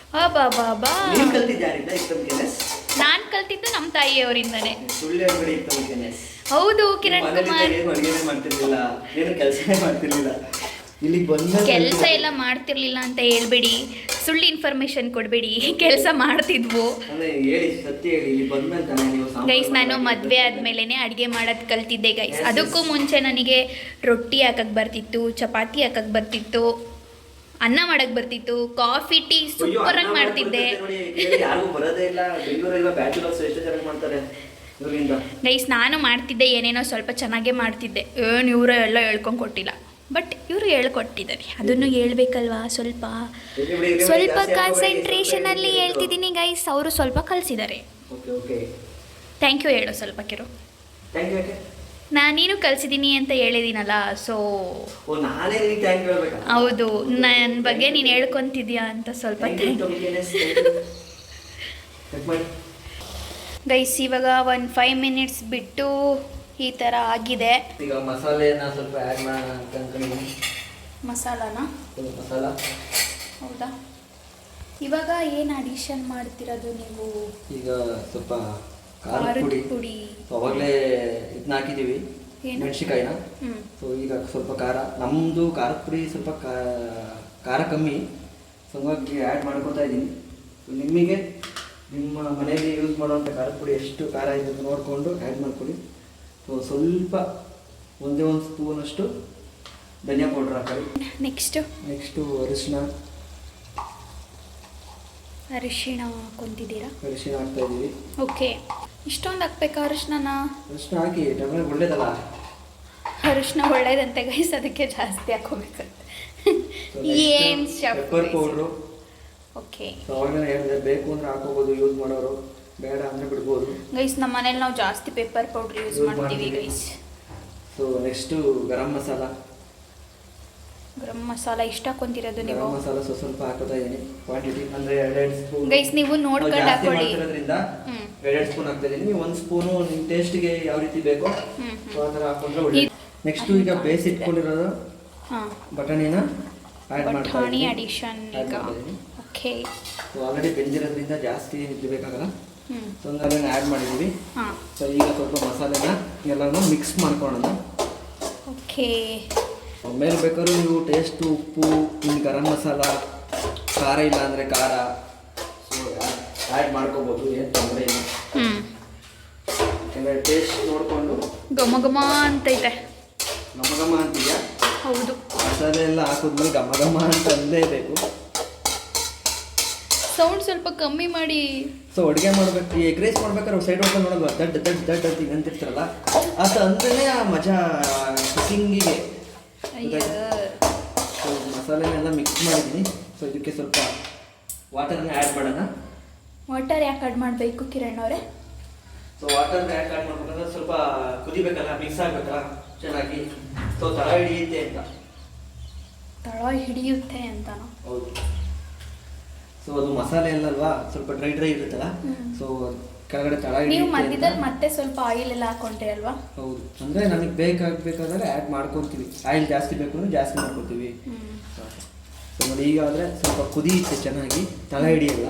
ಬಾಬಾ, ನೀವು ಕಲ್ತಿದ್ದೆ ಯಾರಿಂದ? ಇಕ್ತಮ್ಕೆನೆಸ್. ನಾನು ಕಲ್ತಿದ್ದು ನಮ್ಮ ತಾಯಿಯವರಿಂದನೇ. ಸುಳ್ಳು ಹೇಳ್ಬೇಡಿ, ಇಕ್ತಮ್ಕೆನೆಸ್. ಹೌದು ಕಿರಣ್ ಕುಮಾರ್. ಏನು ಅಡುಗೆನೇ ಮಾಡ್ತಿರ್ಲಿಲ್ಲ, ಏನು ಕೆಲಸನೇ ಮಾಡ್ತಿರ್ಲಿಲ್ಲ. ಇಲ್ಲಿಗೆ ಬಂದ ಕೆಲಸ ಎಲ್ಲ ಮಾಡ್ತಿರ್ಲಿಲ್ಲ ಅಂತ ಹೇಳ್ಬೇಡಿ, ಸುಳ್ಳು ಇನ್ಫಾರ್ಮೇಶನ್ ಕೊಡಬೇಡಿ. ಕೆಲಸ ಮಾಡ್ತಿದ್ವು. ಹೇಳಿ, ಸತ್ಯ ಹೇಳಿ. ಇಲ್ಲಿ ಬಂದ್ಮೇಲೆ ನೀವು ಗೈಸ್, ನಾನು ಮದುವೆ ಆದಮೇಲೆ ಅಡುಗೆ ಮಾಡೋದು ಕಲ್ತಿದ್ದೆ ಗೈಸ್. ಅದಕ್ಕೂ ಮುಂಚೆ ನನಗೆ ರೊಟ್ಟಿ ಹಾಕಕ್ಕೆ ಬರ್ತಿತ್ತು, ಚಪಾತಿ ಹಾಕಕ್ಕೆ ಬರ್ತಿತ್ತು, ಅನ್ನ ಮಾಡಕ್ಕೆ ಬರ್ತಿತ್ತು, ಕಾಫಿ ಟೀ ಸೂಪರಾಗಿ ಮಾಡ್ತಿದ್ದೆ. ಯಾರಿಗೂ ಬರೋದೇ ಇಲ್ಲ. ಬೆಂಗಳೂರಲ್ಲಿ ಬ್ಯಾಚುಲರ್ಸ್ ಎಷ್ಟು ಚೆನ್ನಾಗಿ ಮಾಡ್ತಾರೆ. ಗೈಸ್, ನಾನು ಮಾಡ್ತಿದ್ದೆ, ಏನೇನೋ ಸ್ವಲ್ಪ ಚೆನ್ನಾಗೇ ಮಾಡ್ತಿದ್ದೆ. ಏನು ಇವರು ಎಲ್ಲ ಹೇಳ್ಕೊಂಡು ಕೊಟ್ಟಿಲ್ಲ, ಬಟ್ ಇವರು ಹೇಳ್ಕೊಟ್ಟಿದ್ದಾರೆ. ಅದನ್ನು ಹೇಳ್ಬೇಕಲ್ವಾ, ಸ್ವಲ್ಪ ಕಾನ್ಸಂಟ್ರೇಷನಲ್ಲಿ ಹೇಳ್ತಿದ್ದೀನಿ ಗೈಸ್. ಅವರು ಸ್ವಲ್ಪ ಕಲಿಸಿದ್ದಾರೆ. ಥ್ಯಾಂಕ್ ಯು ಹೇಳು ಸ್ವಲ್ಪ ಕಿರು. ನೀನು ಕಲಿಸಿದ್ದೀನಿ ಅಂತ ಹೇಳಿದ್ದೀನಲ್ಲ, ಸೊ ಹೌದು, ನನ್ನ ಬಗ್ಗೆ ನೀನು ಹೇಳ್ಕೊತಿದ್ಯಾ ಅಂತ ಸ್ವಲ್ಪ ಗೈಸ್. ಇವಾಗ ಒಂದು 5 minutes ಬಿಟ್ಟು ಈ ಥರ ಆಗಿದೆ. ಈಗ ಮಸಾಲೆನ ಸ್ವಲ್ಪ ಆ್ಯಡ್ ಮಾಡೋಣ ಅಂತ ಅನ್ಕೊಂಡಿದ್ದೀನಿ. ಮಸಾಲ ಹೌದಾ? ಇವಾಗ ಏನು ಅಡಿಷನ್ ಮಾಡ್ತಿರೋದು ನೀವು? ಈಗ ಸ್ವಲ್ಪ ಖಾರದ ಪುಡಿ. ಅವಾಗಲೇ ಇದನ್ನ ಹಾಕಿದ್ದೀವಿ, ಮೆಣಸಿಕಾಯಿನ. ಸೊ ಈಗ ಸ್ವಲ್ಪ ಖಾರ, ನಮ್ಮದು ಖಾರದ ಪುಡಿ ಸ್ವಲ್ಪ ಖಾರ ಕಮ್ಮಿ, ಸೊ ಹಂಗಾಗಿ ಆ್ಯಡ್ ಮಾಡ್ಕೊತಾ ಇದ್ದೀನಿ. ನಿಮಗೆ ನಿಮ್ಮ ಮನೆಯಲ್ಲಿ ಯೂಸ್ ಮಾಡುವಂಥ ಖಾರದ ಪುಡಿ ಎಷ್ಟು ಖಾರ ಇದೆ ಅಂತ ನೋಡಿಕೊಂಡು ಆ್ಯಡ್ ಮಾಡ್ಕೊಳ್ಳಿ. ಸೊ ಸ್ವಲ್ಪ ಒಂದೇ ಒಂದು ಸ್ಪೂನಷ್ಟು ಧನಿಯಾ ಪೌಡ್ರ್ ಹಾಕಿ. ನೆಕ್ಸ್ಟು ಅರಿಶಿಣ ಹಾಕ್ಕೊಂತಿದ್ದೀರಾ? ಅರಿಶಿಣ ಹಾಕ್ತಾ ಇದ್ದೀವಿ. ಓಕೆ, ಇಷ್ಟೊಂದು ಹಾಕ್ಬೇಕಾ ಅರಿಶಿನ? ಅರಿಶಿಣ ಹಾಕಿ, ಟೊಮೆಟೊ ಒಳ್ಳೇದಲ್ಲ. ಅರಿಶಿನ ಒಳ್ಳೇದಂತೆ ಗೈಸ್, ಅದಕ್ಕೆ ಜಾಸ್ತಿ ಹಾಕೋಬೇಕಂತೆ. ಏನು ಪೆಪ್ಪರ್ ಪೌಡ್ರು. ಓಕೆ, ಅವಾಗಲೇ ಹೇಳಿದೆ, ಬೇಕು ಅಂದರೆ ಹಾಕೋಬೋದು, ಯೂಸ್ ಮಾಡೋರು, ಬೇಡ ಅಂದರೆ ಬಿಡ್ಬೋದು ಗೈಸ್. ನಮ್ಮ ಮನೇಲಿ ನಾವು ಜಾಸ್ತಿ ಪೆಪ್ಪರ್ ಪೌಡ್ರ್ ಯೂಸ್ ಮಾಡ್ತೀವಿ guys. So next garam masala ಇಷ್ಟ ಹಾಕೊಂತಿರೋದು ನೀವು? ಗರಂ ಮಸಾಲ ಸ್ವಲ್ಪ ಹಾಕೋತಾ ಇದ್ದೀನಿ. ಕ್ವಾಂಟಿಟಿ ಅಂದರೆ 2 ಸ್ಪೂನ್ ಗೈಸ್, ನೀವು ನೋಡ್ಕೊಂಡು ಹಾಕೊಳ್ಳಿ. 2 ಸ್ಪೂನ್ ಹಾಕ್ತಾ ಇದ್ದೀನಿ. 1 ಸ್ಪೂನು ನಿಮ್ಮ ಟೇಸ್ಟ್ಗೆ ಯಾವ ರೀತಿ ಬೇಕೋ ಸೊ ಆ ಥರ ಹಾಕೊಂಡ್ರೆ ಒಳ್ಳೆ. ನೆಕ್ಸ್ಟು ಈಗ ಬೇಯಿಸಿಟ್ಕೊಂಡಿರೋದು ಬಟಾಣಿನ ಆ್ಯಡ್ ಮಾಡ್ತಾ ಬಟಾಣಿ ಅಡಿಷನ್ ಈಗ. ಓಕೆ, ಸೊ ಆಲ್ರೆಡಿ ಬೆಂದಿರೋದ್ರಿಂದ ಜಾಸ್ತಿ ಏನು ಬೇಕಾಗಲ್ಲ. ಸೊ ಹಂಗಾಗಿ ಆ್ಯಡ್ ಮಾಡಿದ್ದೀವಿ. ಹಾಂ, ಸೊ ಈಗ ಸ್ವಲ್ಪ ಮಸಾಲೆನ ಎಲ್ಲನೂ ಮಿಕ್ಸ್ ಮಾಡ್ಕೊಳ್ಳೋಣ. ಓಕೆ. ಆಮೇಲೆ ಬೇಕಾದ್ರೂ ನೀವು ಟೇಸ್ಟು ಉಪ್ಪು, ಇನ್ನು ಗರಂ ಮಸಾಲ, ಖಾರ ಇಲ್ಲ ಅಂದರೆ ಖಾರ ಸೊ ಆ್ಯಡ್ ಮಾಡ್ಕೋಬೋದು, ಏನು ತೊಂದರೆ ಇಲ್ಲ. ಯಾಕಂದರೆ ಟೇಸ್ಟ್ ನೋಡಿಕೊಂಡು ಘಮ ಘಮ ಅಂತೈತೆ. ಘಮ ಘಮ ಅಂತಿದೆಯಾ? ಹೌದು. ಮಸಾಲೆ ಎಲ್ಲ ಹಾಕಿದ್ಮೇಲೆ ಘಮ ಘಮ ಅಂತ ಅಂದೇಬೇಕು. ಸೌಂಡ್ ಸ್ವಲ್ಪ ಕಮ್ಮಿ ಮಾಡಿ. ಸೊ ಅಡುಗೆ ಮಾಡ್ಬೇಕು, ಈ ಎಗ್ ರೈಸ್ ಮಾಡ್ಬೇಕಾದ್ರೆ ಸೈಡ್ ಹೊಡ್ಕೊಂಡು ನೋಡೋದು ದಡ್ ದಡ್ ದಡ್ ಅಂತ ಹಿಂಗೆ ಅಂತಿರ್ತಾರಲ್ಲ, ಅದು ಅಂದ್ರೆ ಆ ಮಜಾ ಕುಕಿಂಗಿಗೆ. ಸೊ ಮಸಾಲೆನೆಲ್ಲ ಮಿಕ್ಸ್ ಮಾಡಿದ್ದೀನಿ. ಸೊ ಇದಕ್ಕೆ ಸ್ವಲ್ಪ ವಾಟರ್ನ ಆ್ಯಡ್ ಮಾಡೋಣ. ವಾಟರ್ ಯಾಕೆ ಆ್ಯಡ್ ಮಾಡಬೇಕು ಕಿರಣ್ ಅವರೇ? ಸೊ ವಾಟರ್ನ ಯಾಕೆ ಆ್ಯಡ್ ಮಾಡ್ಬೇಕಂದ್ರೆ ಸ್ವಲ್ಪ ಕುದಿಬೇಕಲ್ಲ, ಮಿಕ್ಸ್ ಆಗಬೇಕಲ್ಲ ಚೆನ್ನಾಗಿ, ಸೊ ತಳ ಹಿಡಿಯುತ್ತೆ ಅಂತ. ತಳ ಹಿಡಿಯುತ್ತೆ ಅಂತನೋ? ಹೌದು. ಸೊ ಅದು ಮಸಾಲೆ ಅಲ್ಲಲ್ವಾ, ಸ್ವಲ್ಪ ಡ್ರೈ ಡ್ರೈ ಇರುತ್ತಲ್ಲ, ಸೊ ಕೆಳಗಡೆ ತಳ ನೀವು ಹಿಡಿಯುತ್ತೆ ಮಧ್ಯದಲ್ಲಿ ಅಂತ. ಮತ್ತೆ ಸ್ವಲ್ಪ ಆಯಿಲ್ ಎಲ್ಲ ಹಾಕೊಂಡ್ರಿ ಅಲ್ವಾ? ಹೌದು, ಅಂದರೆ ನಮಗೆ ಬೇಕಾಗಬೇಕಾದ್ರೆ ಆ್ಯಡ್ ಮಾಡ್ಕೊತೀವಿ. ಆಯಿಲ್ ಜಾಸ್ತಿ ಬೇಕು ಅಂದರೆ ಜಾಸ್ತಿ ಮಾಡ್ಕೊತೀವಿ. ಸೊ ನೋಡಿ ಈಗ ಆದರೆ ಸ್ವಲ್ಪ ಕುದಿಯುತ್ತೆ ಚೆನ್ನಾಗಿ, ತಳ ಹಿಡಿಯಲ್ಲ.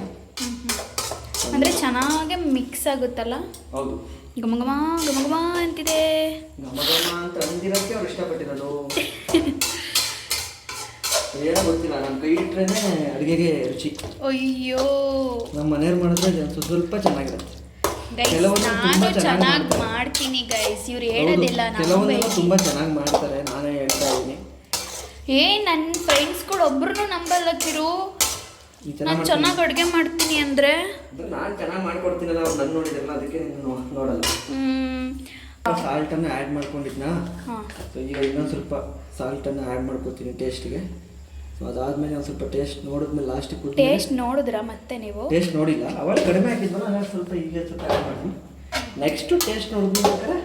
ಅಂದರೆ ಚೆನ್ನಾಗಿ ಮಿಕ್ಸ್ ಆಗುತ್ತಲ್ಲ? ಹೌದು. ಘಮ ಘಮ ಘಮ ಘಮ ಅಂತಿದೆ. ಘಮ ಘಮ ಅಂತ ಅಂದಿರೋಕ್ಕೆ ಅವ್ರು ಇಷ್ಟಪಟ್ಟಿರೋದು. ಏನೋ ಗೊತ್ತಿಲ್ಲ, ನಮ್ಮ ಕೈ ಇಟ್ರೇನೆ ಅಡುಗೆಗೆ ರುಚಿ. ಅಯ್ಯೋ, ನಮ್ಮ ಮನೆಯವ್ರು ಮಾಡಿದ್ರೆ ಸ್ವಲ್ಪ ಚೆನ್ನಾಗಿರುತ್ತೆ. ಗೈಸ್, ಕೆಲವೊಂದು ನಾನು ತುಂಬಾ ಚೆನ್ನಾಗಿ ಚೆನ್ನಾಗಿ ಮಾಡ್ತೀನಿ ಗೈಸ್, ಇವ್ರು ಹೇಳೋದಿಲ್ಲ. ಕೆಲವೊಂದು ತುಂಬ ಚೆನ್ನಾಗಿ ಮಾಡ್ತಾರೆ, ನಾನೇ ಹೇಳ್ತಾ ಇದ್ದೀನಿ. ನನ್ನ ಫ್ರೆಂಡ್ಸ್ಗಳು ಒಬ್ರು ನಂಬಲ್ಲ ಕಿರು, ನಾನು ಚೆನ್ನಾಗಿ ಅಡುಗೆ ಮಾಡ್ತೀನಿ ಅಂದರೆ. ನಾನು ಚೆನ್ನಾಗಿ ಮಾಡ್ಕೊಡ್ತೀನಲ್ಲ, ಅವ್ರು ನನ್ನ ನೋಡಿದ್ರಲ್ಲ, ಅದಕ್ಕೆ ನೀನು ನೋಡಲ್ಲ. ಸಾಲ್ಟನ್ನು ಆ್ಯಡ್ ಮಾಡ್ಕೊಂಡಿದ್ನಾ? ಸೊ ಈಗ ಇನ್ನೊಂದು ಸ್ವಲ್ಪ ಸಾಲ್ಟನ್ನು ಆ್ಯಡ್ ಮಾಡ್ಕೊತೀನಿ ಟೇಸ್ಟಿಗೆ. ಸೊ ಅದಾದಮೇಲೆ ಒಂದು ಸ್ವಲ್ಪ ಟೇಸ್ಟ್ ನೋಡಿದ್ಮೇಲೆ ಲಾಸ್ಟಿಗೆ ಟೇಸ್ಟ್ ನೋಡಿದ್ರಾ ಮತ್ತೆ ನೀವು? ಟೇಸ್ಟ್ ನೋಡಿಲ್ಲ, ಅವಾಗ ಕಡಿಮೆ ಹಾಕಿದ್ವಲ್ಲ, ನಾನು ಸ್ವಲ್ಪ ಈಗ ಸ್ವಲ್ಪ ಆ್ಯಡ್ ಮಾಡಿ ನೆಕ್ಸ್ಟು ಟೇಸ್ಟ್ ನೋಡಿದ್ಬೇಕಾದ್ರೆ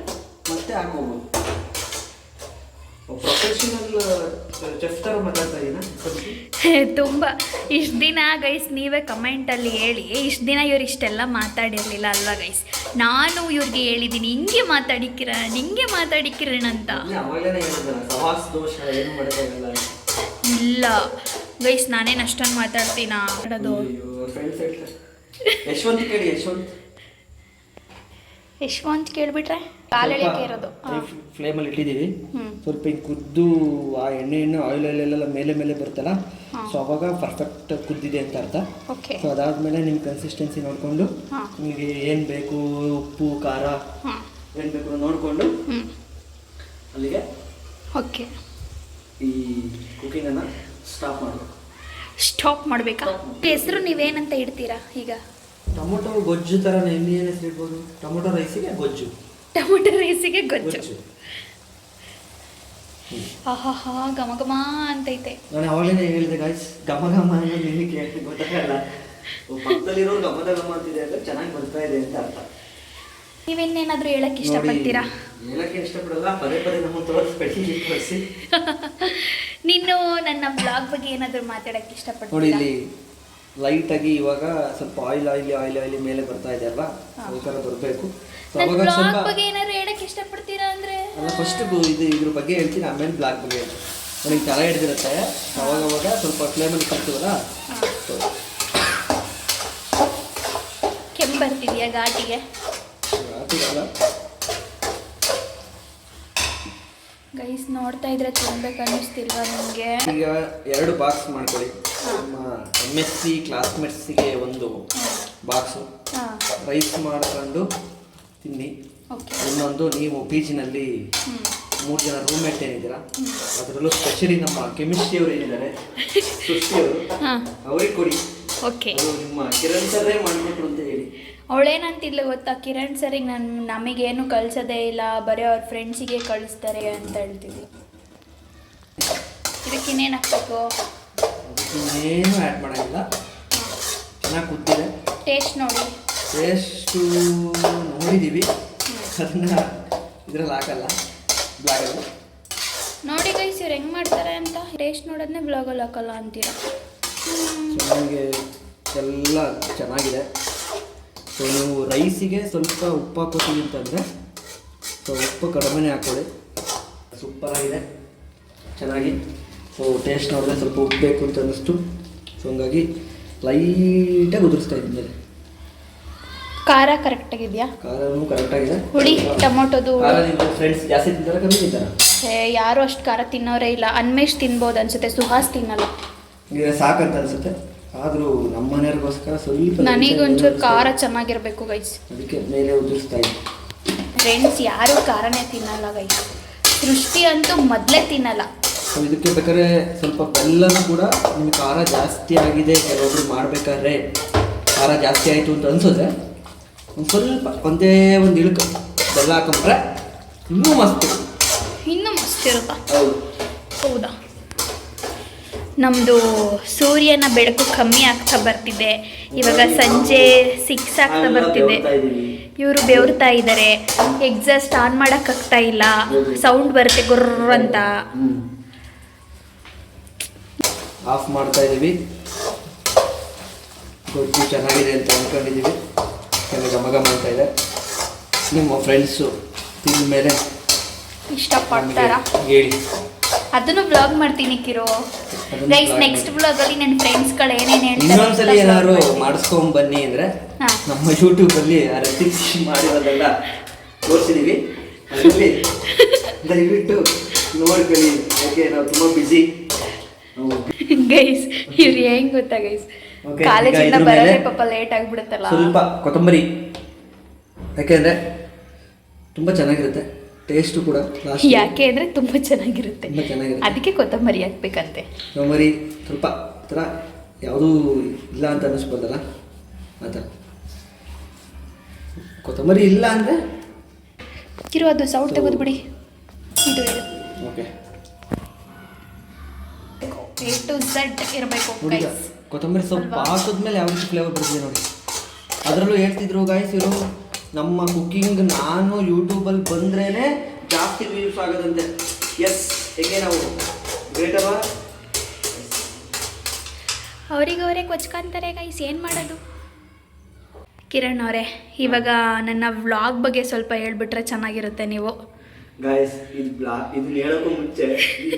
ಮತ್ತೆ ಹಾಕೋಬೋದು. ಪ್ರೊಫೆಷನಲ್ ಚೆಫ್ ಥರ ಮಾತಾಡ್ತಾ ಇದ್ದೀನ. ತುಂಬ ಇಷ್ಟು ದಿನ ಗೈಸ್ ನೀವೇ ಕಮೆಂಟಲ್ಲಿ ಹೇಳಿ, ಇಷ್ಟು ದಿನ ಇವ್ರು ಇಷ್ಟೆಲ್ಲ ಮಾತಾಡಿರಲಿಲ್ಲ ಅಲ್ವಾ ಗೈಸ್? ನಾನು ಇವ್ರಿಗೆ ಹೇಳಿದ್ದೀನಿ ಹಿಂಗೆ ಮಾತಾಡಿಕಿರಣ್ ಅಂತ. ಅವಾಗಲೇ ಹೇಳಿದ್ದೆ, ಸವಾಸ್ ದೋಷ ಏನು ಮಾಡೋಕ್ಕಾಗಲ್ಲ. ಇಲ್ಲ ಗೈಸ್, ನಾನೇನು ಅಷ್ಟೊಂದು ಮಾತಾಡ್ತೀನಾ? ಯಶವಂತ್ ಕೇಳಿ, ಯಶವಂತ್ ಕೇಳಿಬಿಟ್ರೆ ಕಾಲೆಳೆಕೆ ಇರೋದು. ಫ್ಲೇಮಲ್ಲಿ ಇಟ್ಟಿದ್ದೀವಿ, ಸ್ವಲ್ಪ ಹಿಂಗೆ ಕುದ್ದು ಆ ಎಣ್ಣೆ ಆಯಿಲೆಲ್ಲ ಮೇಲೆ ಬರ್ತಲ್ಲ, ಸೊ ಅವಾಗ ಪರ್ಫೆಕ್ಟ್ ಕುದ್ದಿದೆ ಅಂತ ಅರ್ಥ. ಓಕೆ. ಸೊ ಅದಾದಮೇಲೆ ನಿಮ್ಮ ಕನ್ಸಿಸ್ಟೆನ್ಸಿ ನೋಡಿಕೊಂಡು ನಿಮಗೆ ಏನು ಬೇಕು, ಉಪ್ಪು ಖಾರ ಏನು ಬೇಕು ನೋಡಿಕೊಂಡು ಅಲ್ಲಿಗೆ ಓಕೆ ಈ ಕುಕಿಂಗನ್ನು ಸ್ಟಾಪ್ ಮಾಡಬೇಕಾ? ಹೆಸರು ನೀವೇನಂತ ಇಡ್ತೀರಾ ಈಗ? ಟೊಮೊಟೊ ಗೊಜ್ಜು ಥರ ಏನು ಹೆಸರು ಇಡ್ಬೋದು? ಟೊಮೊಟೊ ರೈಸಿಗೆ ಗೊಜ್ಜು. ಆಹಾ, ಘಮ ಘಮ ಅಂತೈತೆ. ನಾನು ಅವಾಗಲೇ ಹೇಳಿದೆ ಗಾಯ್ಸ್, ಘಮ ಘಮ ಅನ್ನೋದು ನಿಮಗೆ ಕೇಳಿ ಗೊತ್ತಾಗಲ್ಲ. ಪಕ್ಕದಲ್ಲಿರೋ ಘಮ ಅಂತಿದೆ ಅಂದರೆ ಚೆನ್ನಾಗಿ ಬರ್ತಾ ಇದೆ ಅಂತ ಅರ್ಥ. ನೀವೇನೇನಾದರೂ ಹೇಳಕ್ಕೆ ಇಷ್ಟಪಡ್ತೀರಾ? ಹೇಳಕ್ಕೆ ಇಷ್ಟಪಡಲ್ಲ, ಪದೇ ನಮ್ಮ ತೋರಿಸಿ. ನೀನು ನನ್ನ ಬ್ಲಾಗ್ ಬಗ್ಗೆ ಏನಾದರೂ ಮಾತಾಡಕ್ಕೆ ಇಷ್ಟಪಡ್ತೀರಾ? ನೋಡಿ, ಇಲ್ಲಿ ಲೈಟಾಗಿ ಇವಾಗ ಸ್ವಲ್ಪ ಆಯಿಲ್ ಮೇಲೆ ಬರ್ತಾ ಇದೆ ಅಲ್ವಾ, ಈ ಥರ ಬರಬೇಕು. ಬ್ಲಾಗ್ ಬಗ್ಗೆ ಏನಾದ್ರು ಹೇಳಕ್ಕೆ ಇಷ್ಟಪಡ್ತೀರಾ ಅಂದರೆ? ಅಲ್ಲ, ಫಸ್ಟ್ ಇದ್ರ ಬಗ್ಗೆ ಹೇಳ್ತೀನಿ, ಆಮೇಲೆ ಬ್ಲಾಗ್ ಬಗ್ಗೆ ಹೇಳ್ತೀನಿ. ನನಗೆ ತಲೆ ಹಿಡಿದಿರುತ್ತೆ, ಅವಾಗ ಸ್ವಲ್ಪ ಫ್ಲೇಮಲ್ಲಿ ಕಟ್ತೀವಲ್ಲ, ಕೆಮ್ಮು ಬರ್ತಿದೆಯಾ ಘಾಟಿಗೆ? ಗೈಸ್, ನೋಡ್ತಾ ಇದ್ರೆ ತಿನ್ಬೇಕು ಅನ್ನಿಸ್ತಿಲ್ವಾ ನಿಮಗೆ? ಈಗ 2 ಬಾಕ್ಸ್ ಮಾಡ್ಕೊಳ್ಳಿ. ನಮ್ಮ MSc ಕ್ಲಾಸ್ಮೇಟ್ಸಿಗೆ ಒಂದು ಬಾಕ್ಸು ರೈಸ್ ಮಾಡ್ಕೊಂಡು ತಿನ್ನಿ. ಇನ್ನೊಂದು ನೀವು PGನಲ್ಲಿ 3 ಜನ ರೂಮ್ಮೇಟ್ ಏನಿದ್ದೀರಾ, ಅದರಲ್ಲೂ ಸ್ಪೆಷಲಿ ನಮ್ಮ ಕೆಮಿಸ್ಟ್ರಿ ಅವರು ಏನಿದ್ದಾರೆ, ಸೃಷ್ಟಿ ಅವರು, ಅವ್ರಿಗೆ ಕೊಡಿ. ನಿಮ್ಮ ಕಿರಣ್ ಸರ್ರೇ ಮಾಡಿಕೊಟ್ರು ಅಂತ ಹೇಳಿ. ಅವಳೇನಂತಿಲ್ಲ ಗೊತ್ತಾ, ಕಿರಣ್ ಸರಿಗೆ ನಮಗೇನು ಕಳ್ಸೋದೇ ಇಲ್ಲ, ಬರೀ ಅವ್ರ ಫ್ರೆಂಡ್ಸಿಗೆ ಕಳಿಸ್ತಾರೆ ಅಂತ ಹೇಳ್ತೀವಿ. ಇದಕ್ಕೆ ಇನ್ನೇನು ಹಾಕ್ಬೇಕು? ಇನ್ನೇನು ಆ್ಯಡ್ ಮಾಡೋಂಗಿಲ್ಲ, ಚೆನ್ನಾಗಿ ಕೂತಿದೆ. ಟೇಸ್ಟ್ ನೋಡಿದ್ದೀವಿ, ಅದನ್ನ ಇದರಲ್ಲಿ ಹಾಕಲ್ಲ, ಬ್ಲಾಗಲ್ಲಿ ನೋಡಿ ಗೈಸ್ ಇವ್ರು ಹೆಂಗೆ ಮಾಡ್ತಾರೆ ಅಂತ. ಟೇಸ್ಟ್ ನೋಡೋದನ್ನೇ ಬ್ಲಾಗಲ್ಲಿ ಹಾಕಲ್ಲ ಅಂತೀರಾ? ನನಗೆ ಎಲ್ಲ ಚೆನ್ನಾಗಿದೆ. ಸೊ ನೀವು ರೈಸಿಗೆ ಸ್ವಲ್ಪ ಉಪ್ಪು ಹಾಕೋತೀವಿ ಅಂತಂದರೆ ಸೊ ಉಪ್ಪು ಕಡಿಮೆನೇ ಹಾಕೊಳ್ಳಿ. ಸೂಪರಾಗಿದೆ, ಚೆನ್ನಾಗಿ. ಸೊ ಟೇಸ್ಟ್ ನೋಡಿದ್ರೆ ಸ್ವಲ್ಪ ಉಪ್ಪು ಬೇಕು ಅಂತ ಅನ್ನಿಸ್ತು. ಸೊ ಹಂಗಾಗಿ ಲೈಟಾಗಿ ಉದುರಿಸ್ತಾ ಇದ್ದೀನಿ ಮೇಲೆ. ಖಾರ ಕರೆಕ್ಟಾಗಿದೆಯಾ? ಖಾರನೂ ಕರೆಕ್ಟಾಗಿದೆ. ಹುಳಿ ಟೊಮೊಟೊದು ಖಾರ ನಿಮ್ಮ ಫ್ರೆಂಡ್ಸ್ ಜಾಸ್ತಿ ತಿಂತಾರೆ ಕಮ್ಮಿ ತಿಂತಾರ? ಯಾರು ಅಷ್ಟು ಖಾರ ತಿನ್ನೋರೇ ಇಲ್ಲ. ಅನ್ಮೇಶ್ ತಿನ್ಬೋದು ಅನ್ಸುತ್ತೆ, ಸುಹಾಸ್ ತಿನ್ನಲ್ಲ. ಈಗ ಸಾಕಂತ ಅನ್ಸುತ್ತೆ, ಆದರೂ ನಮ್ಮ ಮನೆಯವ್ರಿಗೋಸ್ಕರ ಸ್ವಲ್ಪ ನನಗೊಂಚೂರು ಖಾರ ಚೆನ್ನಾಗಿರ್ಬೇಕು ಗೈಸ್, ಅದಕ್ಕೆ ಮೇಲೆ ಉದುರಿಸ್ತಾ ಇದ್ದೆ. ಫ್ರೆಂಡ್ಸ್ ಯಾರು ಖಾರನೇ ತಿನ್ನಲ್ಲ ಗೈಸ್. ಸೃಷ್ಟಿ ಅಂತೂ ಮೊದಲೇ ತಿನ್ನಲ್ಲ. ಇದಕ್ಕೆ ಬೇಕಾದ್ರೆ ಸ್ವಲ್ಪ ಬೆಲ್ಲನೂ ಕೂಡ ನಿಮ್ಗೆ ಖಾರ ಜಾಸ್ತಿ ಆಗಿದೆ, ಕೆಲವೊಬ್ರು ಮಾಡ್ಬೇಕಾದ್ರೆ ಖಾರ ಜಾಸ್ತಿ ಆಯಿತು ಅಂತ ಅನ್ಸುತ್ತೆ, ಒಂದು ಸ್ವಲ್ಪ ಒಂದು ಇಳುಕು ಬೆಲ್ಲ ಹಾಕೊಂಡ್ರೆ ಇನ್ನೂ ಮಸ್ತ್ ಇರುತ್ತಾ? ಹೌದು. ಹೌದಾ? ನಮ್ಮದು ಸೂರ್ಯನ ಬೆಳಕು ಕಮ್ಮಿ ಆಗ್ತಾ ಬರ್ತಿದೆ. ಇವಾಗ ಸಂಜೆ 6 ಆಗ್ತಾ ಬರ್ತಿದೆ. ಇವರು ಬೆವರ್ತಾ ಇದ್ದಾರೆ. ಎಕ್ಸಾಸ್ಟ್ ಆನ್ ಮಾಡೋಕ್ಕಾಗ್ತಾ ಇಲ್ಲ, ಸೌಂಡ್ ಬರುತ್ತೆ ಗುರ್ರ ಅಂತ. ಆಫ್ ಮಾಡ್ತಾ ಇದ್ದೀವಿ. ಗೊಜ್ಜು ಚೆನ್ನಾಗಿದೆ ಅಂತ ಅಂದ್ಕೊಂಡಿದ್ದೀವಿ. ಚೆನ್ನಾಗಿ ಘಮ ಮಾಡ್ತಾ ಇದೆ. ನಿಮ್ಮ ಫ್ರೆಂಡ್ಸು ತಿಂದ ಮೇಲೆ ಇಷ್ಟಪಡ್ತಾರ ಹೇಳಿ, ಅದನ್ನು ವ್ಲಾಗ್ ಮಾಡ್ತೀನಿ ಕಿರೋ ಗೈಸ್. ನೆಕ್ಸ್ಟ್ ವ್ಲಾಗಲ್ಲಿ ನನ್ನ ಫ್ರೆಂಡ್ಸ್ಗಳು ಏನೇನು ಹೇಳ್ತಾರೆ ಇನ್ನೊಂದ್ಸಲಿ ಏನಾದ್ರು ಮಾಡಿಸ್ಕೊಂಡ್ ಬನ್ನಿ ಅಂದರೆ ನಮ್ಮ ಯೂಟ್ಯೂಬಲ್ಲಿ ಆ ರೆಸಿಪಿ ಮಾಡಿರೋದೆಲ್ಲ ತೋರಿಸಿದ್ದೀವಿ, ಅದರಲ್ಲಿ ದಯವಿಟ್ಟು ನೋಡ್ಕೊಳ್ಳಿ. ಯಾಕೆ ನಾವು ತುಂಬ ಬ್ಯುಸಿ ಗೈಸ್. ಇವ್ರು ಹೆಂಗ್ ಗೊತ್ತಾ ಗೈಸ್, ಕಾಲೇಜಿಂದ ಬರೋದೇ ಪಾಪ ಲೇಟ್ ಆಗಿಬಿಡುತ್ತಲ್ಲ. ಸ್ವಲ್ಪ ಕೊತ್ತಂಬರಿ, ಯಾಕೆಂದರೆ ತುಂಬ ಚೆನ್ನಾಗಿರುತ್ತೆ ಟೇಸ್ಟು ಕೂಡ. ಯಾಕೆ ಅಂದರೆ ತುಂಬ ಚೆನ್ನಾಗಿರುತ್ತೆ, ತುಂಬ ಚೆನ್ನಾಗಿರುತ್ತೆ, ಅದಕ್ಕೆ ಕೊತ್ತಂಬರಿ ಹಾಕ್ಬೇಕಂತೆ. ಕೊತ್ತಂಬರಿ ಸ್ವಲ್ಪ ಥರ ಯಾವುದೂ ಇಲ್ಲ ಅಂತ ಅನ್ನಿಸ್ಬೋದಲ್ಲ, ಆ ಥರ ಕೊತ್ತಂಬರಿ ಇಲ್ಲ ಅಂದರೆ ಕಿರು ಅದು ಸೌಟ್ ತೆಗೆದುಬಿಡಿ. ಇದು ಓಕೆ, A to Z ಇರಬೇಕು ಗೈಸ್. ಕೊತ್ತಂಬರಿ ಸ್ವಲ್ಪ ಹಾಕಿದ್ಮೇಲೆ ಯಾವ ರೀತಿ ಫ್ಲೇವರ್ ಬರ್ತದೆ ನೋಡಿ. ಅದರಲ್ಲೂ ಹೇಳ್ತಿದ್ರು ಗಾಯ್ಸ್ ಇವರು, ನಮ್ಮ ಕುಕ್ಕಿಂಗ್ ನಾನು ಯೂಟ್ಯೂಬಲ್ಲಿ ಬಂದ್ರೇ ಜಾಸ್ತಿ ವ್ಯೂಸ್ ಆಗೋದಂತೆ. ಎಸ್, ಹೇಗೆ ನಾವು ಗ್ರೇಟ್ ಅಲ್ವಾ? ಅವರಿಗವರೇ ಕೊಚ್ಕೊಂತಾರೆ ಗೈಸ್, ಏನು ಮಾಡೋದು? ಕಿರಣ್ ಅವರೇ, ಇವಾಗ ನನ್ನ ವ್ಲಾಗ್ ಬಗ್ಗೆ ಸ್ವಲ್ಪ ಹೇಳ್ಬಿಟ್ರೆ ಚೆನ್ನಾಗಿರುತ್ತೆ ನೀವು. ಗಾಯ್ಸ್, ಇದನ್ನ ಹೇಳೋಕ್ಕೂ ಮುಂಚೆ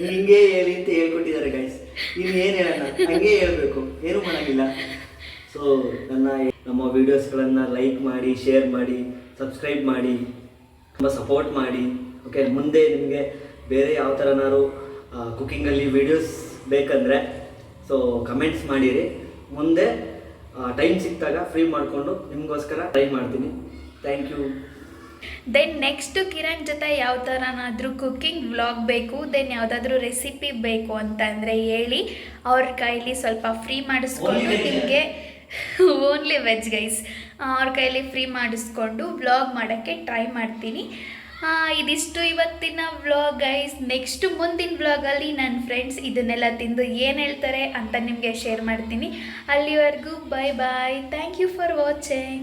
ಹಿಂಗೆ ಹೇಳಿ ಅಂತ ಹೇಳ್ಕೊಟ್ಟಿದ್ದಾರೆ ಗಾಯ್ಸ್. ಇನ್ನು ಏನು ಹೇಳೋಣ, ಹಂಗೆ ಹೇಳ್ಬೇಕು, ಏನೂ ಮಾಡೋಂಗಿಲ್ಲ. ಸೊ ನಮ್ಮ ವೀಡಿಯೋಸ್ಗಳನ್ನು ಲೈಕ್ ಮಾಡಿ, ಶೇರ್ ಮಾಡಿ, ಸಬ್ಸ್ಕ್ರೈಬ್ ಮಾಡಿ, ತುಂಬ ಸಪೋರ್ಟ್ ಮಾಡಿ. ಓಕೆ, ಮುಂದೆ ನಿಮಗೆ ಬೇರೆ ಯಾವ ಥರನಾದ್ರು ಕುಕ್ಕಿಂಗಲ್ಲಿ ವೀಡಿಯೋಸ್ ಬೇಕಂದರೆ ಸೊ ಕಮೆಂಟ್ಸ್ ಮಾಡಿರಿ. ಮುಂದೆ ಟೈಮ್ ಸಿಕ್ಕಿದಾಗ ಫ್ರೀ ಮಾಡಿಕೊಂಡು ನಿಮಗೋಸ್ಕರ ಟ್ರೈ ಮಾಡ್ತೀನಿ. Thank you. Then next Kiran ಜೊತೆ ಯಾವ ಥರನಾದರೂ ಕುಕ್ಕಿಂಗ್ ವ್ಲಾಗ್ ಬೇಕು, ದೆನ್ ಯಾವುದಾದ್ರೂ ರೆಸಿಪಿ ಬೇಕು ಅಂತ ಅಂದರೆ ಹೇಳಿ, ಅವ್ರ ಕೈಲಿ ಸ್ವಲ್ಪ ಫ್ರೀ ಮಾಡಿಸ್ಕೊಂಡು ನಿಮಗೆ ಓನ್ಲಿ ವೆಜ್ ಗೈಸ್, ಅವ್ರ ಕೈಲಿ ಫ್ರೀ ಮಾಡಿಸ್ಕೊಂಡು ವ್ಲಾಗ್ ಮಾಡೋಕ್ಕೆ ಟ್ರೈ ಮಾಡ್ತೀನಿ. ಇದಿಷ್ಟು ಇವತ್ತಿನ ವ್ಲಾಗ್ ಗೈಸ್. ನೆಕ್ಸ್ಟ್ ಮುಂದಿನ ವ್ಲಾಗಲ್ಲಿ ನನ್ನ ಫ್ರೆಂಡ್ಸ್ ಇದನ್ನೆಲ್ಲ ತಿಂದು ಏನು ಹೇಳ್ತಾರೆ ಅಂತ ನಿಮಗೆ ಶೇರ್ ಮಾಡ್ತೀನಿ. ಅಲ್ಲಿವರೆಗೂ bye bye. Thank you for watching.